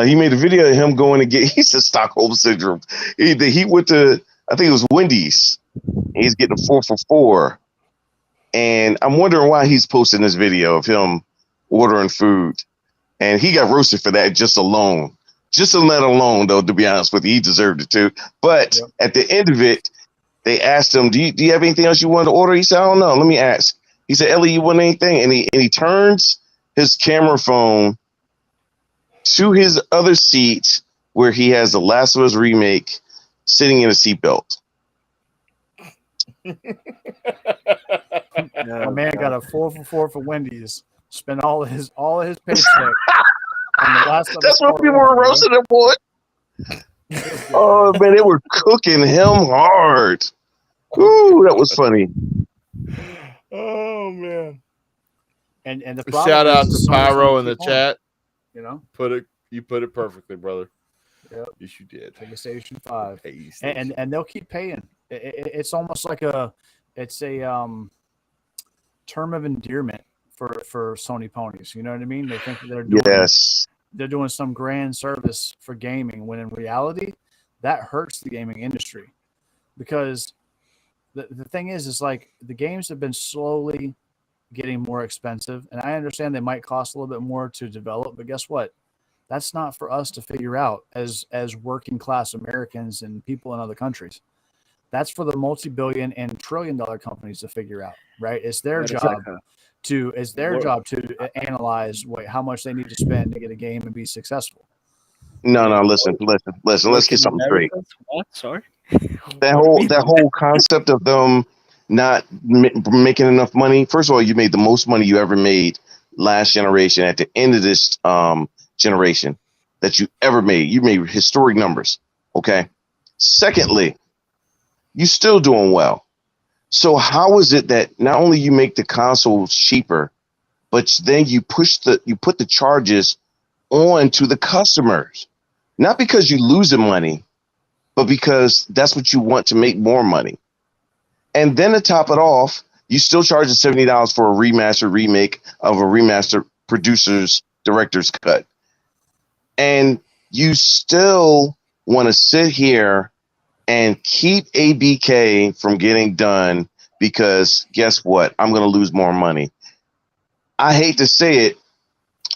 He made a video of him going to get. He said Stockholm syndrome. He went to, I think it was Wendy's. He's getting 4 for $4, and I'm wondering why he's posting this video of him ordering food. And he got roasted for that just alone. Just on that alone, though, to be honest with you, he deserved it too. But at the end of it, they asked him, do you have anything else you want to order? He said, I don't know. Let me ask. He said, Ellie, you want anything? And he turns his camera phone to his other seat where he has the Last of Us remake sitting in a seatbelt. My man got a 4 for $4 for Wendy's. Spent all of his paycheck on the Last of Us. That's what people were roasting him for. Oh man, they were cooking him hard. Ooh, that was funny. Oh man. And the Shout out to is Pyro in Sony's the gonna keep on, chat. You know, You put it perfectly, brother. Yep. Yes, you did. PlayStation 5, PlayStation. and they'll keep paying. It's almost like a term of endearment for Sony ponies. You know what I mean? They think that they're doing some grand service for gaming, when in reality, that hurts the gaming industry, because the thing is like the games have been slowly getting more expensive, and I understand they might cost a little bit more to develop, but guess what? That's not for us to figure out as working class Americans and people in other countries. That's for the multi-billion and trillion-dollar companies to figure out, right? It's their job to analyze how much they need to spend to get a game and be successful. No, listen. Let's get something straight. What? Sorry. That whole concept of them not making enough money. First of all, you made the most money you ever made last generation. At the end of this generation that you ever made, you made historic numbers. Okay. Secondly, you still doing well. So how is it that not only you make the consoles cheaper, but then you put the charges on to the customers, not because you losing money, but because that's what you want to make more money. And then to top it off, you still charge $70 for a remastered remake of a remastered producer's director's cut. And you still want to sit here and keep ABK from getting done because guess what? I'm going to lose more money. I hate to say it.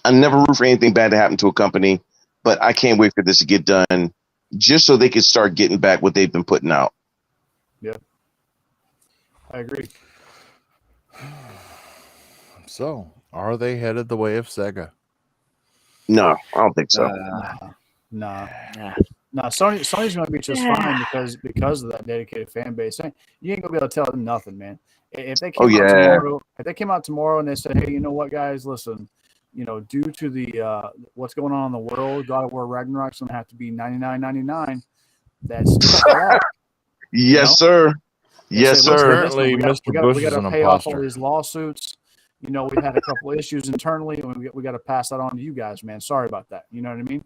I never root for anything bad to happen to a company, but I can't wait for this to get done just so they can start getting back what they've been putting out. Yeah, I agree. So, are they headed the way of Sega? No, I don't think so. Nah. Sony's going to be just fine because of that dedicated fan base. You ain't going to be able to tell them nothing, man. If they came out tomorrow and they said, "Hey, you know what, guys? Listen, due to the what's going on in the world, God of War Ragnarok's going to have to be $99.99." That's yes, sir. Yes, sir. Apparently, Mr. Bush is an pay off all imposter. these lawsuits. We had a couple of issues internally, and we got to pass that on to you guys, man. Sorry about that. You know what I mean?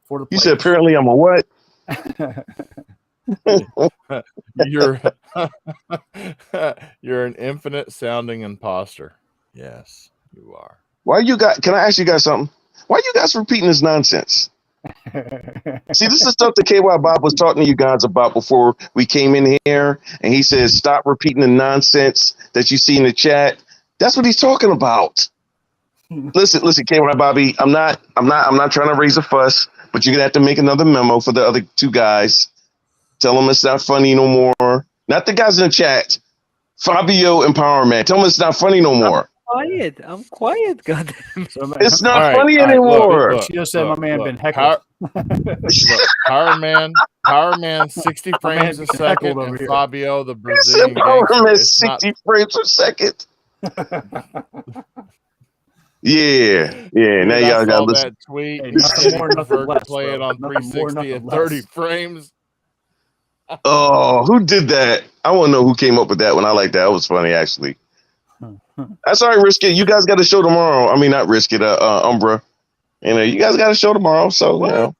For the you said apparently I'm a what? You're an infinite sounding imposter. Yes, you are. Can I ask you guys something? Why are you guys repeating this nonsense? See, this is stuff that KY Bob was talking to you guys about before we came in here, and he says stop repeating the nonsense that you see in the chat. That's what he's talking about. Listen, KY Bobby, I'm not trying to raise a fuss, but you're gonna have to make another memo for the other two guys. Tell them it's not funny no more. Not the guys in the chat. Fabio and Power Man. Tell them it's not funny no more. I'm quiet, goddamn. It's not funny anymore. She just said my man been heckled. Power Man 60 frames a second, and here. Fabio the Brazilian Power gangster. Man 60 frames a second. Yeah. Now y'all got to listen. That tweet. Hey, nothing more, nothing less, play it on bro. Nothing more, 360 at nothing 30 less. frames. Oh, who did that? I want to know who came up with that one. I like that. That was funny, actually. That's all right, Risk It. You guys got a show tomorrow. I mean, not Risk It, Umbra. You guys got a show tomorrow, so What?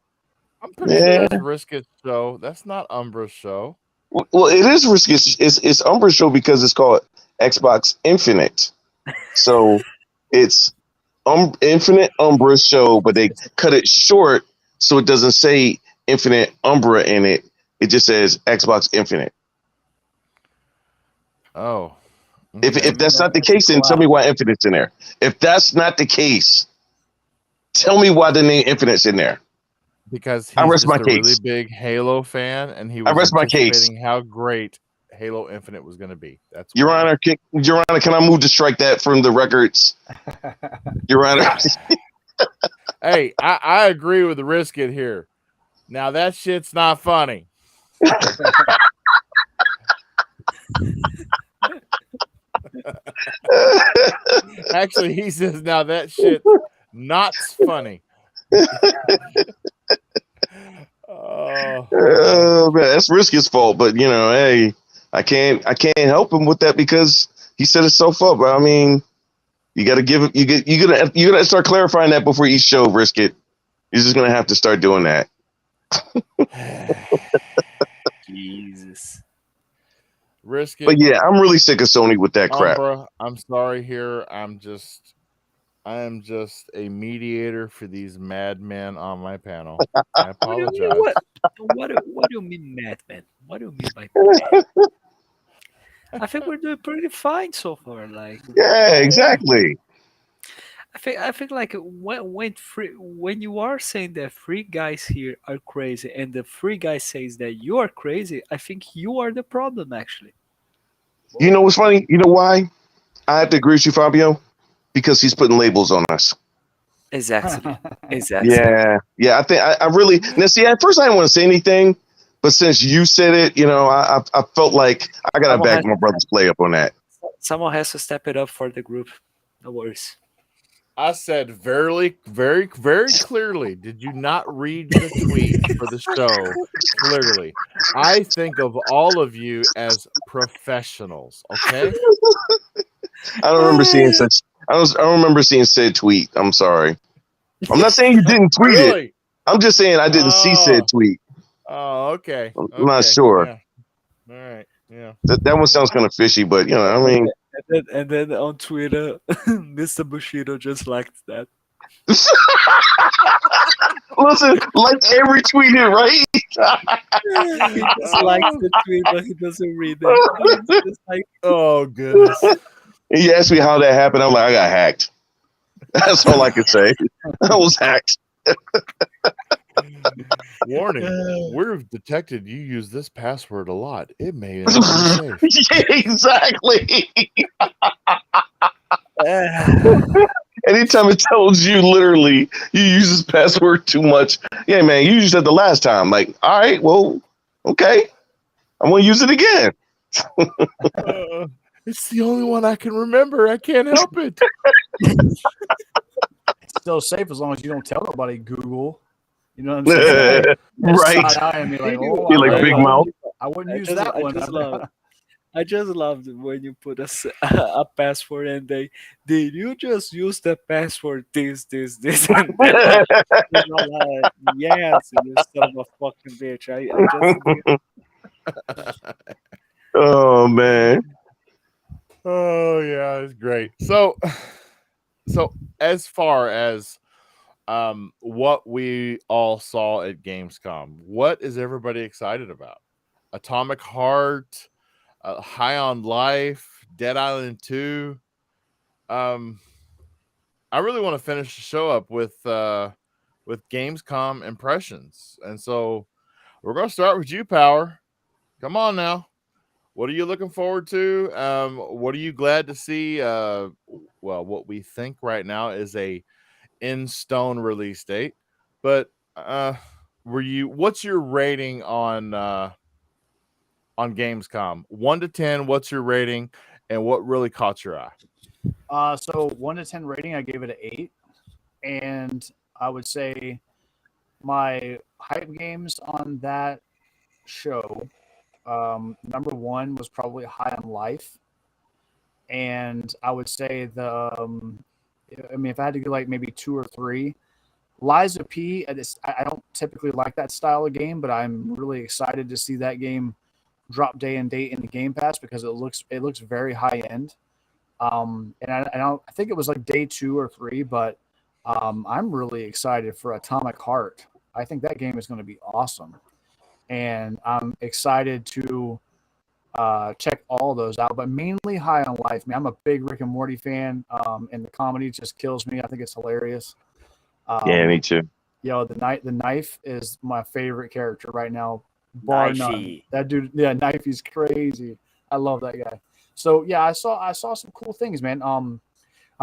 I'm pretty sure yeah. that's Risket's show. That's not Umbra's show. Well, it is Risk It. It's Umbra's show because it's called Xbox Infinite. So it's Infinite Umbra show, but they cut it short so it doesn't say Infinite Umbra in it. It just says Xbox Infinite. Oh, If okay. that's not the case, then tell me why Infinite's in there. If that's not the case, tell me why the name Infinite's in there. Because I he's rest my just a really case. big Halo fan, and he I was rest my case. anticipating how great Halo Infinite was going to be. That's Your why. Honor, can I move to strike that from the records? Your Honor. Hey, I agree with the Risket here. Now that shit's not funny. Actually, he says now that shit not funny. Man, that's Risky's fault, but hey, I can't help him with that because he set himself up. I mean, you got to give it. You're gonna start clarifying that before each show, Risket. You're just gonna have to start doing that. Jesus. Risket. But yeah, I'm really sick of Sony with that crap. Umbra, I'm sorry here. I am just a mediator for these madmen on my panel. I apologize. What do you mean, madman? What do you mean by mad? I think we're doing pretty fine so far. Like, Yeah, exactly. I think like when you are saying that three guys here are crazy, and the three guys says that you are crazy, I think you are the problem actually. You know what's funny? You know why? I have to agree with you, Fabio, because he's putting labels on us. Exactly. Yeah. I think I really now. See, at first I didn't want to say anything, but since you said it, I felt like I gotta Someone back has, my brother's play up on that. someone has to step it up for the group. No worries. I said very, very, very clearly. Did you not read the tweet for the show? Clearly, I think of all of you as professionals. Okay. I don't remember seeing such. I don't remember seeing said tweet. I'm sorry. I'm not saying you didn't tweet it. Really? I'm just saying I didn't see said tweet. Oh, okay. I'm not sure. Yeah. All right. Yeah. That one sounds kind of fishy, but I mean, And then on Twitter, Mr. Bushido just liked that. listen, like every tweeted, right? He just likes the tweet, but he doesn't read it. He's just like, Oh goodness. He asked me how that happened. I'm like, I got hacked. That's all I can say. I was hacked. Warning: we've detected you use this password a lot. It may not be safe. Yeah, exactly. Anytime it tells you literally you use this password too much, yeah, man, you used it the last time. Like, all right, well, okay, I'm gonna use it again. It's the only one I can remember. I can't help it. It's still safe as long as you don't tell nobody. Google. You know what I'm saying? Right. Side-eye and be like, oh, Be like big mouth. I wouldn't use that one. I just loved when you put a password and did you just use the password this and that? Yes, you son of a fucking bitch. I just Oh man. Oh yeah, it's great. So as far as what we all saw at Gamescom, what is everybody excited about? Atomic Heart, High on Life, Dead Island 2. I really want to finish the show up with Gamescom impressions. And so we're going to start with you, Power. Come on now. What are you looking forward to? What are you glad to see? Well, what we think right now is a in stone release date. But what's your rating on Gamescom? 1 to 10, what's your rating and what really caught your eye? So 1 to 10 rating, I gave it an 8. And I would say my hype games on that show Number one was probably High on Life, and I would say I mean, if I had to get like maybe two or three, Liza P. I don't typically like that style of game, but I'm really excited to see that game drop day and date in the Game Pass because it looks very high end. I think it was like day 2 or 3, but I'm really excited for Atomic Heart. I think that game is going to be awesome, and I'm excited to check all those out, but mainly High on Life. Man, I'm a big Rick and Morty fan, and the comedy just kills me. I think it's hilarious. Yeah, me too. Yo, the knife is my favorite character right now, bar none. Knifey. That dude, yeah, Knifey's crazy. I love that guy. So yeah, I saw some cool things, man. I'm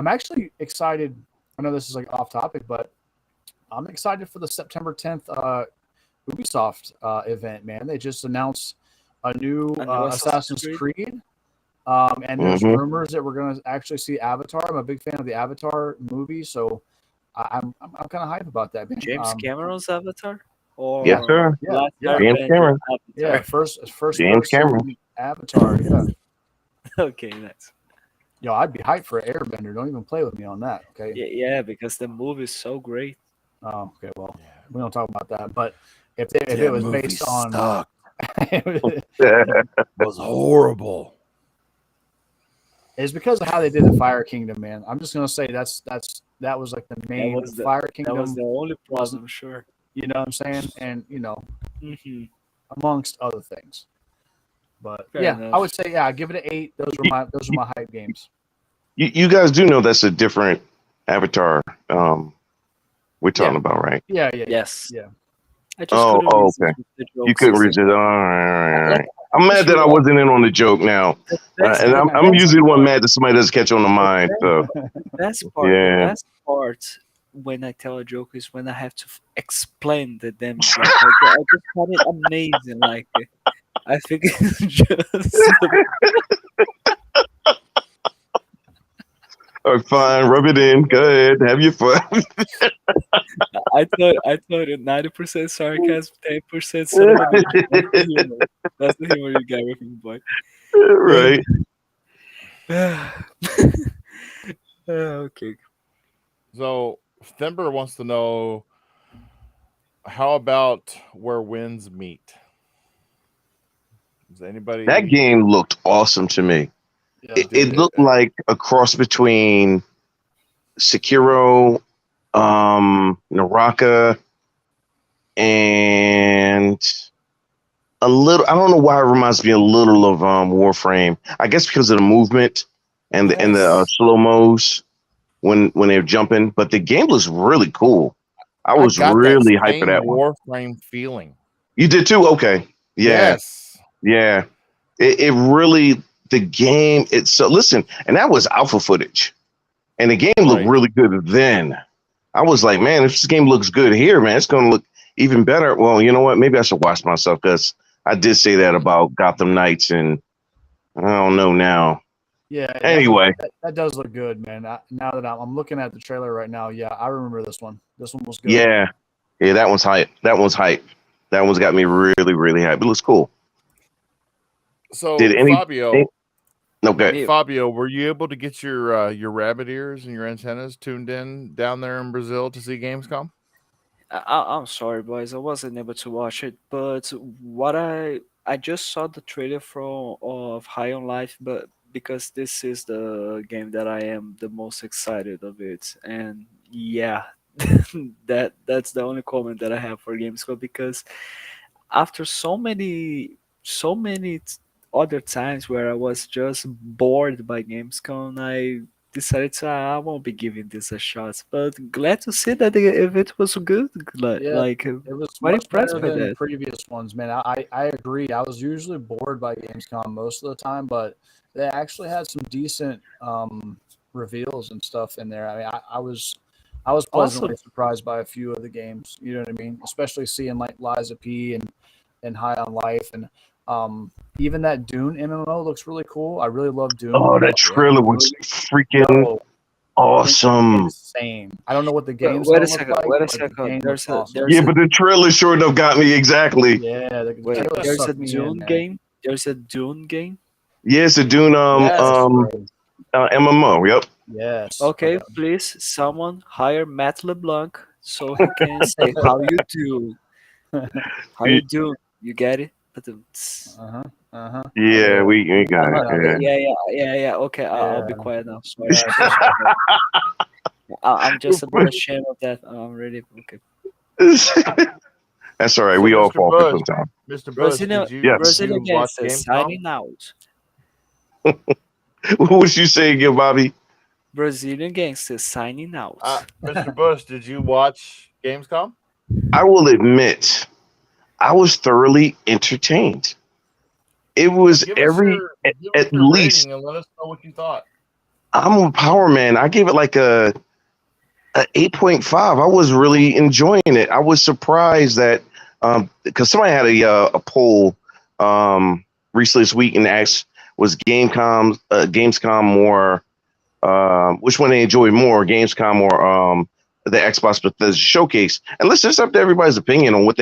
actually excited. I know this is like off topic, but I'm excited for the September 10th Ubisoft event, man. They just announced a new Assassin's Creed. And there's rumors that we're going to actually see Avatar. I'm a big fan of the Avatar movie, so I'm kind of hype about that, man. James Cameron's Avatar? Or Yes, sir. Yeah. James Cameron. Yeah, first James Cameron. Avatar, yeah. Okay, nice. Yo, I'd be hyped for Airbender. Don't even play with me on that, okay? Yeah, because the movie is so great. Oh, okay, well, we don't talk about that. But if it was based on... It was horrible. It's because of how they did the Fire Kingdom, man. I'm just gonna say that was like the main Fire Kingdom. That was the only problem, sure. You know what I'm saying? And amongst other things. But Fair enough. I would say I give it an 8. Those are my hype games. You guys do know that's a different Avatar we're talking about, right? Yeah. Yes. Yeah. Okay. You couldn't resist. All right. I'm mad that I wasn't in on the joke now, and I'm usually the one mad that somebody doesn't catch on the mind. So the best part when I tell a joke is when I have to explain the damn joke. I just find it amazing. Like I think it's just. All right, fine, rub it in. Go ahead, have your fun. I thought it 90% sarcasm, 10% cinema. That's the humor you get with me, boy. Right. Okay. So Thember wants to know, how about where winds meet? Is anybody? That game looked awesome to me. Yeah, it looked like a cross between Sekiro, Naraka, and a little. I don't know why it reminds me a little of Warframe. I guess because of the movement and the slow mos when they're jumping. But the game was really cool. I was really hyped for that one. Warframe feeling. You did too? Okay. Yeah. Yes. Yeah. It really. The game, listen, and that was alpha footage, and the game looked really good then. I was like, man, if this game looks good here, man, it's going to look even better. Well, you know what? Maybe I should watch myself because I did say that about Gotham Knights, and I don't know now. Yeah. Anyway, that does look good, man. Now that I'm looking at the trailer right now, yeah, I remember this one. This one was good. Yeah, that one's hype. That one's got me really, really hype. It looks cool. So, Fabio. Okay. Fabio, were you able to get your rabbit ears and your antennas tuned in down there in Brazil to see Gamescom? I'm sorry, boys. I wasn't able to watch it, but what I just saw the trailer of High on Life, but because this is the game that I am the most excited of it, and yeah, that's the only comment that I have for Gamescom, because after so many other times where I was just bored by Gamescom, I decided I won't be giving this a shot. But glad to see that if it was good, like it was quite much impressed better by than that. previous ones, man. I agree. I was usually bored by Gamescom most of the time, but they actually had some decent reveals and stuff in there. I mean, I was pleasantly surprised by a few of the games. You know what I mean? Especially seeing like Liza P and High on Life, and even that Dune MMO looks really cool. I really love Dune. Oh, that trailer was freaking awesome. Insane. I don't know what the game's Wait a second. Yeah, but the trailer sure enough got me exactly. Yeah, there's a Dune game. There's a Dune game. Yeah, it's a Dune Yes, bro. MMO. Yep. Yes. Okay, please, someone hire Matt LeBlanc so he can say how you do. How you do? You get it? But Uh-huh. Uh-huh. I Yeah, get it. we got I it. got okay, it. yeah, yeah, yeah, yeah. Okay, I'll be Yeah. quiet now. Sorry, Yes. sorry. I'm just a bit ashamed of that. I'm really okay. Yeah. That's all right. So, We all Mr. falter Bush, sometimes. Mr. Bush, Brazilian did Yes. Brazilian you watch gangsters Gamescom? signing out. What was you saying again, Bobby? Brazilian gangsters signing out. Mr. Bush, did you watch Gamescom? I will admit, I was thoroughly entertained. It Well, was give us at your least. rating and let us know what you thought. I'm a power man. I gave it like a 8.5. I was really enjoying it. I was surprised that because somebody had a poll recently this week and asked was Gamescom more which one they enjoyed more, Gamescom or the Xbox Bethesda showcase. And listen, it's up to everybody's opinion on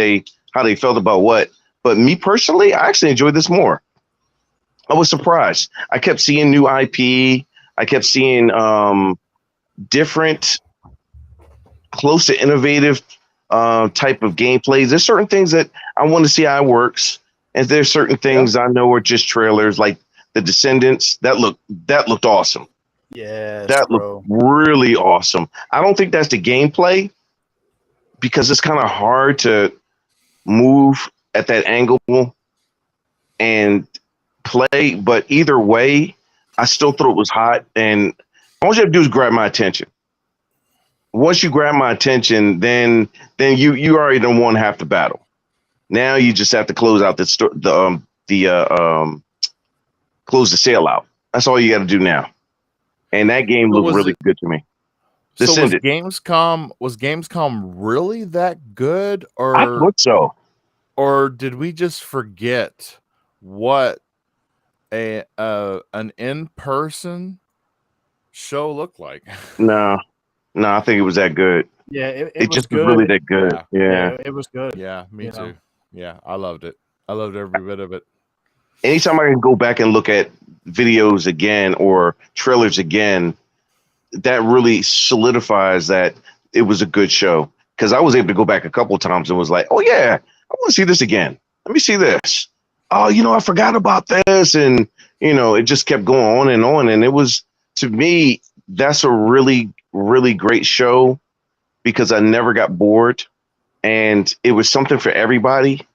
how they felt about what. But me personally, I actually enjoyed this more. I was surprised. I kept seeing new IP. I kept seeing different, close to innovative type of gameplays. There's certain things that I want to see how it works, and there's certain Yeah. things I know are just trailers, like the Descendants. That looked awesome. Yes, That looked bro. really awesome. I don't think that's the gameplay because it's kind of hard to move at that angle and play. But either way, I still thought it was hot, and all you have to do is grab my attention. Once you grab my attention, then you already done won half the battle. Now you just have to close out close the sale out. That's all you got to do now. And that game So looked was really it? good to me. So was Descended. Gamescom really that good, I thought so. or did we just forget what an in person show looked like? No, no, I think it was that good. Yeah, it It was just was really good. that good. Yeah, Yeah. Yeah, it was good. yeah, me You know. too. Yeah, I loved it. I loved every bit of it. Anytime I can go back and look at videos again or trailers again, that really solidifies that it was a good show. Because I was able to go back a couple of times and was like, oh yeah, I want to see this again. Let me see this. Oh, I forgot about this, and it just kept going on and on. And it was, to me, that's a really, really great show because I never got bored, and it was something for everybody.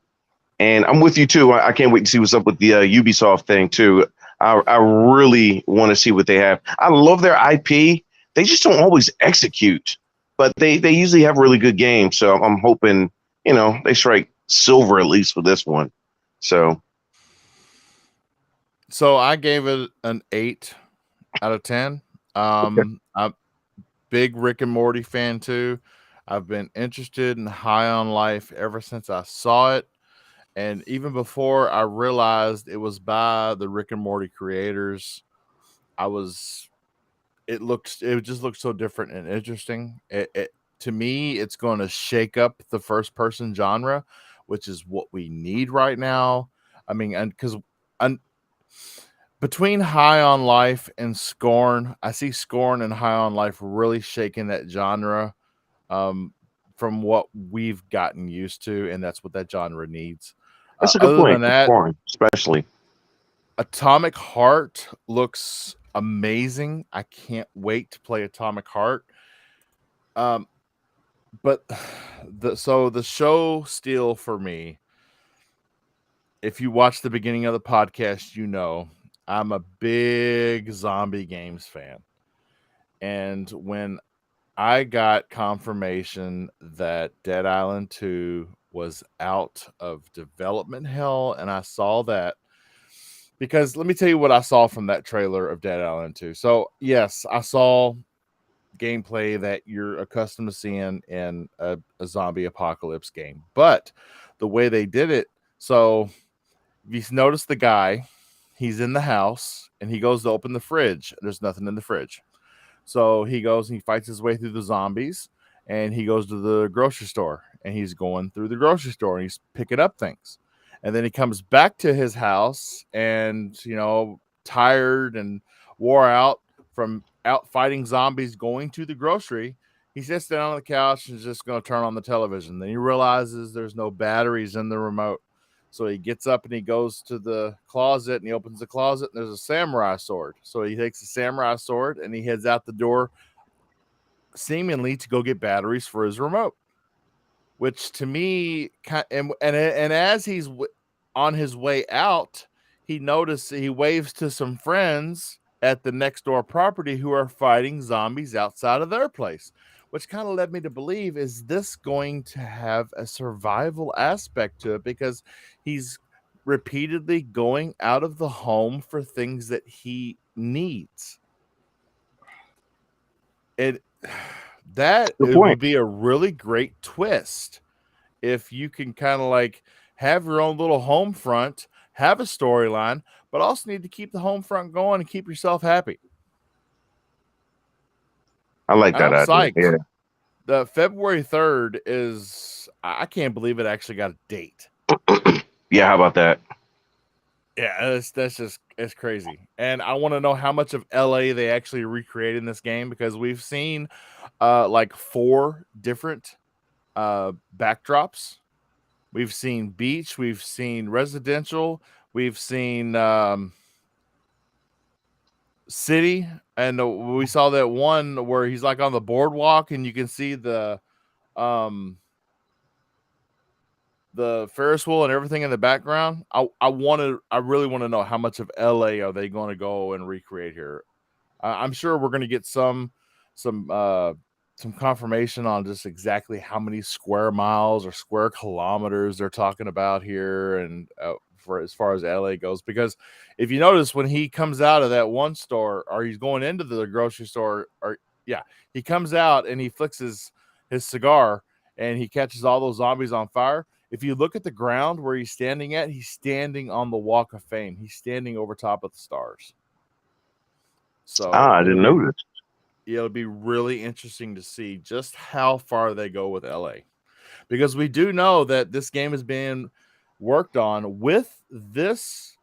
And I'm with you too. I can't wait to see what's up with the Ubisoft thing too. I really want to see what they have. I love their IP. They just don't always execute, but they usually have really good games. So I'm hoping they strike silver at least for this one. So So I gave it an 8 out of 10. I'm big Rick and Morty fan too. I've been interested in High on Life ever since I saw it. And even before I realized it was by the Rick and Morty creators, I was it just looks so different and interesting. To me, it's going to shake up the first person genre, which is what we need right now. I mean, and because between High on Life and Scorn, I see Scorn and High on Life really shaking that genre um, from what we've gotten used to, and that's what that genre needs. that's a good Other point. than that, Foreign, especially. Atomic Heart looks amazing. I can't wait to play Atomic Heart. Um, but the show still for me, if you watch the beginning of the podcast, I'm a big zombie games fan. And when I got confirmation that Dead Island 2 was out of development hell, and I saw that, because let me tell you what I saw from that trailer of Dead Island 2. So, yes, I saw gameplay that you're accustomed to seeing in a zombie apocalypse game, but the way they did it, so if you notice the guy, he's in the house and he goes to open the fridge. There's nothing in the fridge. So he goes and he fights his way through the zombies, and he goes to the grocery store and he's going through the grocery store and he's picking up things. And then he comes back to his house and, tired and wore out from out fighting zombies, going to the grocery. He sits down on the couch and is just going to turn on the television. Then he realizes there's no batteries in the remote. So he gets up and he goes to the closet and he opens the closet and there's a samurai sword. So he takes the samurai sword and he heads out the door, seemingly to go get batteries for his remote. Which to me, and as he's on his way out, he waves to some friends at the next door property who are fighting zombies outside of their place, which kind of led me to believe, is this going to have a survival aspect to it? Because he's repeatedly going out of the home for things that he needs. That would be a really great twist if you can kind of like have your own little home front, have a storyline, but also need to keep the home front going and keep yourself happy. I like that idea. Yeah. The February 3rd is, I can't believe it actually got a date. Yeah, how about that? Yeah, it's crazy. And I want to know how much of LA they actually recreated in this game, because we've seen like 4 different backdrops. We've seen beach, we've seen residential, we've seen city, and we saw that one where he's like on the boardwalk and you can see the Ferris wheel and everything in the background. I really want to know how much of LA are they going to go and recreate here. I'm sure we're going to get some confirmation on just exactly how many square miles or square kilometers they're talking about here, and for as far as LA goes. Because if you notice, when he comes out of that one store, or he's going into the grocery store, he comes out and he flicks his cigar and he catches all those zombies on fire. If you look at the ground where he's standing at, he's standing on the Walk of Fame. He's standing over top of the stars. So I didn't know this. It'll be really interesting to see just how far they go with LA, because we do know that this game is being worked on with this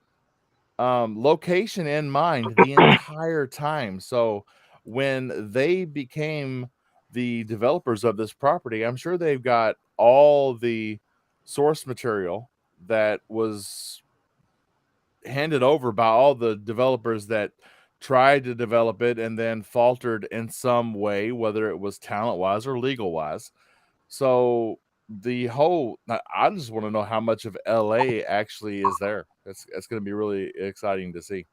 location in mind the entire time. So when they became the developers of this property, I'm sure they've got all the source material that was handed over by all the developers that tried to develop it and then faltered in some way, whether it was talent wise or legal wise. So I just want to know how much of LA actually is there. It's going to be really exciting to see.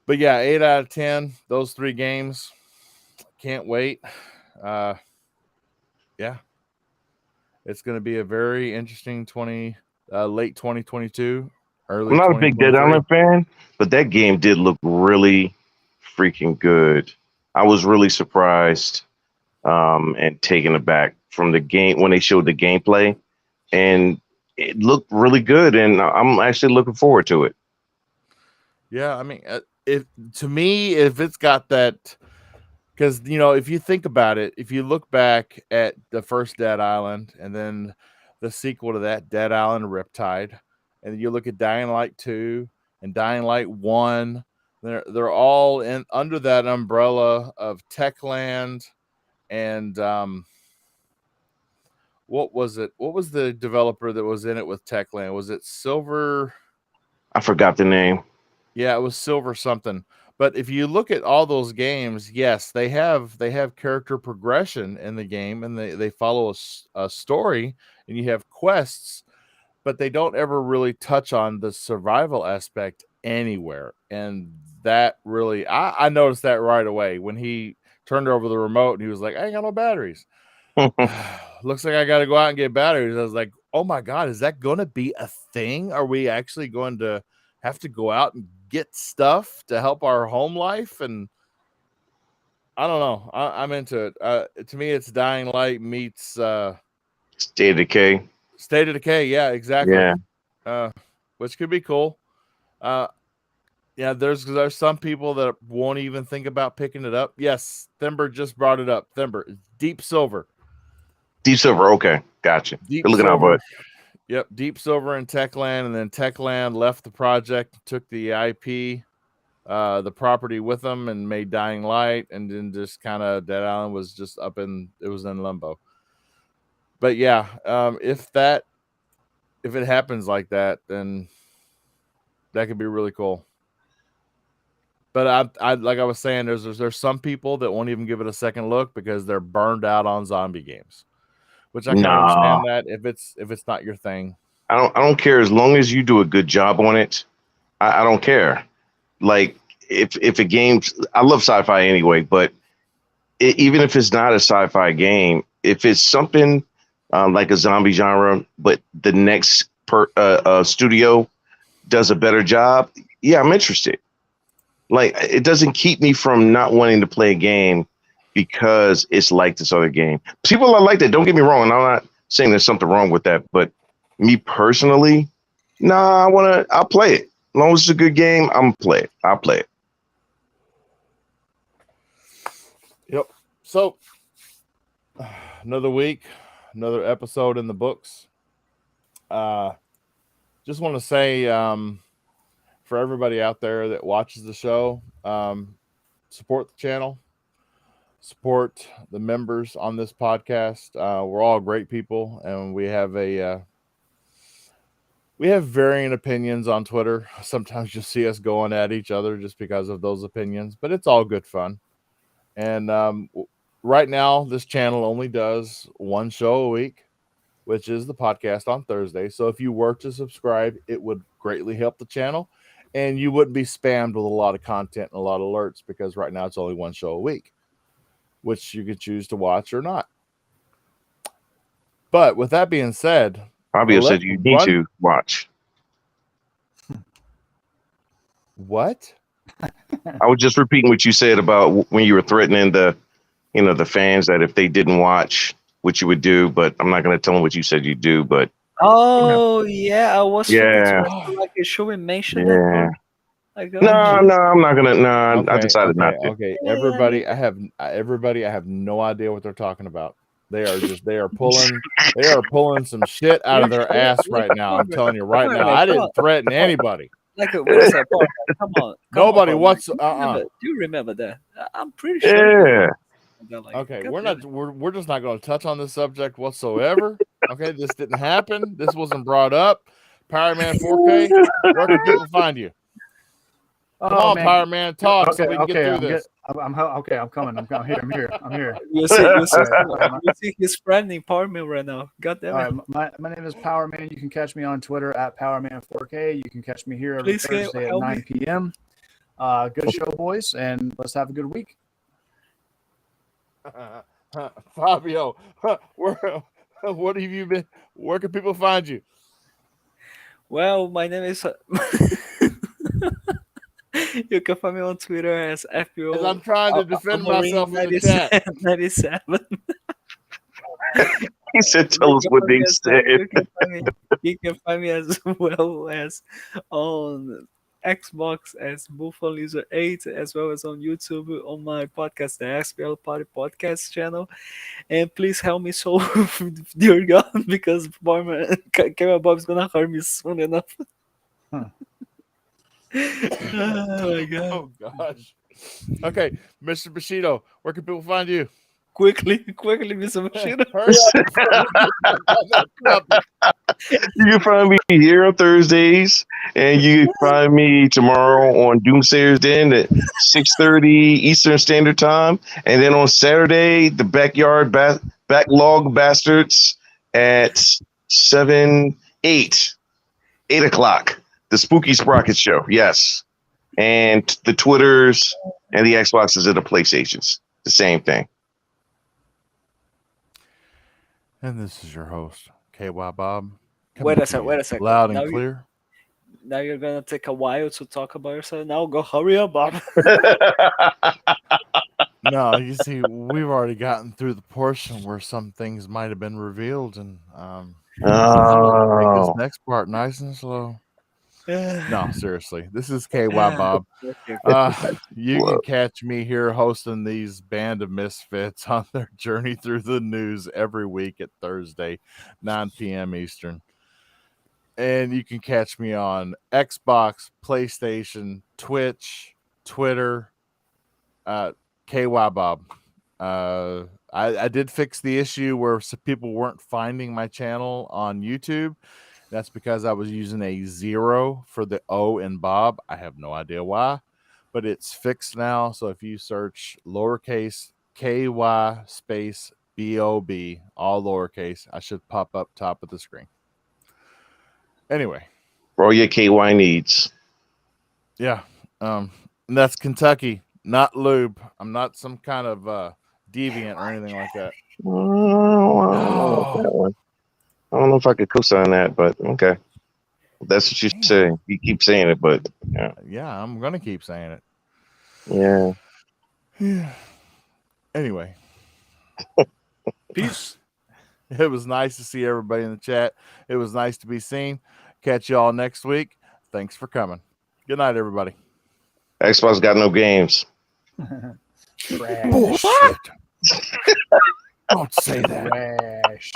But yeah, 8 out of 10, those 3 games. Can't wait. Yeah. It's going to be a very interesting late 2022, early. I'm not a big Dead Island fan, but that game did look really freaking good. I was really surprised and taken aback from the game when they showed the gameplay, and it looked really good, and I'm actually looking forward to it. Yeah, I mean, if it's got that, because if you think about it, if you look back at the first Dead Island and then the sequel to that, Dead Island Riptide, and you look at Dying Light 2 and Dying Light 1, they're all under that umbrella of Techland. And what was it? What was the developer that was in it with Techland? Was it Silver? I forgot the name. Yeah, it was Silver something. But if you look at all those games, yes, they have character progression in the game, and they follow a story, and you have quests, but they don't ever really touch on the survival aspect anywhere. And that really, I noticed that right away when he turned over the remote and he was like, I ain't got no batteries. Looks like I got to go out and get batteries. I was like, oh my God, is that going to be a thing? Are we actually going to have to go out and get stuff to help our home life? And I don't know. I'm into it. To me, it's Dying Light meets State of Decay. State of Decay. Yeah, exactly. Yeah. Which could be cool. Yeah, there's some people that won't even think about picking it up. Yes, Thimber just brought it up. Thimber, Deep Silver. Deep Silver, okay, gotcha. Deep Good looking out, Silver. bud. Yep, Deep Silver and Techland, and then Techland left the project, took the IP, the property with them, and made Dying Light, and then just kind of Dead Island was just it was in limbo. But yeah, if it happens like that, then that could be really cool. But I like I was saying, there's some people that won't even give it a second look because they're burned out on zombie games, which I can Nah, understand that if it's not your thing. I don't care as long as you do a good job on it. I don't care. Like if a game, I love sci-fi anyway, but even if it's not a sci-fi game, if it's something like a zombie genre, but the next studio does a better job, yeah, I'm interested. Like it doesn't keep me from not wanting to play a game because it's like this other game. People are like that. Don't get me wrong. And I'm not saying there's something wrong with that, but me personally, nah, I'll play it. As long as it's a good game, I'm gonna play it. I'll play it. Yep. So another week, another episode in the books. Just want to say, for everybody out there that watches the show, support the channel, support the members on this podcast. We're all great people, and we have varying opinions on Twitter. Sometimes you'll see us going at each other just because of those opinions, but it's all good fun. And right now, this channel only does one show a week, which is the podcast on Thursday. So if you were to subscribe, it would greatly help the channel, and you wouldn't be spammed with a lot of content and a lot of alerts, because right now it's only one show a week, which you could choose to watch or not. But with that being said, Fabio said you need to watch. What? I was just repeating what you said about when you were threatening the fans that if they didn't watch, what you would do. But I'm not going to tell them what you said you do. But Oh yeah, I was thinking yeah, like should we mention yeah. that part? Like, No, I'm not gonna. No, I decided not to. Okay, everybody, I have no idea what they're talking about. They are pulling some shit out of their ass right now. I'm telling you right now. I didn't threaten anybody. Like, wait a second, Paul, come on. Nobody wants. Do you remember that? I'm pretty sure. Yeah. Like, okay, we're just not going to touch on this subject whatsoever. Okay, this didn't happen. This wasn't brought up. Power Man 4K, where can people find you? Come on, man. Power Man, talk so we can get through this. I'm coming. I'm here. You see his friend in Power Man right now. God damn it. My name is Power Man. You can catch me on Twitter at PowerMan4K. You can catch me here every Thursday at 9 p.m. Good show, boys, and let's have a good week. Fabio, what have you been? Where can people find you? Well, my name is. You can find me on Twitter as FBO. As I'm trying to defend myself in the chat. 97. He said, "Tell us what they said." You can find me as well as on Xbox as BuffaloLizard8, as well as on YouTube on my podcast, the SPL Party Podcast channel. And please help me solve dear God, because Camera Bob's gonna hurt me soon enough. Oh my God. Oh gosh. Okay, Mr. Bushido, where can people find you? Quickly, Mr. Bushido. Hurry up. You can find me here on Thursdays, and you can find me tomorrow on Doomsayer's Den at 6:30 Eastern Standard Time, and then on Saturday, the Backlog Bastards at 8 o'clock. The Spooky Sprocket Show, yes, and the Twitters and the Xboxes and the PlayStations, the same thing. And this is your host, KY Bob. Wait a second. Loud and clear. Now you're gonna take a while to talk about yourself. Now go hurry up, Bob. No, you see, we've already gotten through the portion where some things might have been revealed, and take this next part nice and slow. No, seriously. This is KY Bob. You can catch me here hosting these Band of Misfits on their journey through the news every week at Thursday, 9 p.m. Eastern. And you can catch me on Xbox, PlayStation, Twitch, Twitter, KY Bob. I did fix the issue where some people weren't finding my channel on YouTube. That's because I was using a 0 for the O in Bob. I have no idea why, but it's fixed now. So if you search lowercase KY space BOB, all lowercase, I should pop up top of the screen. Anyway. For all your KY needs. Yeah. And that's Kentucky, not lube. I'm not some kind of deviant or anything like that. I don't know if I could co-sign that, but okay. That's what you say. You keep saying it, but yeah. Yeah, I'm gonna keep saying it. Yeah. Anyway. Peace. It was nice to see everybody in the chat. It was nice to be seen. Catch y'all next week. Thanks for coming. Good night, everybody. Xbox got no games. Trash. Bullshit. Don't say that. Trash.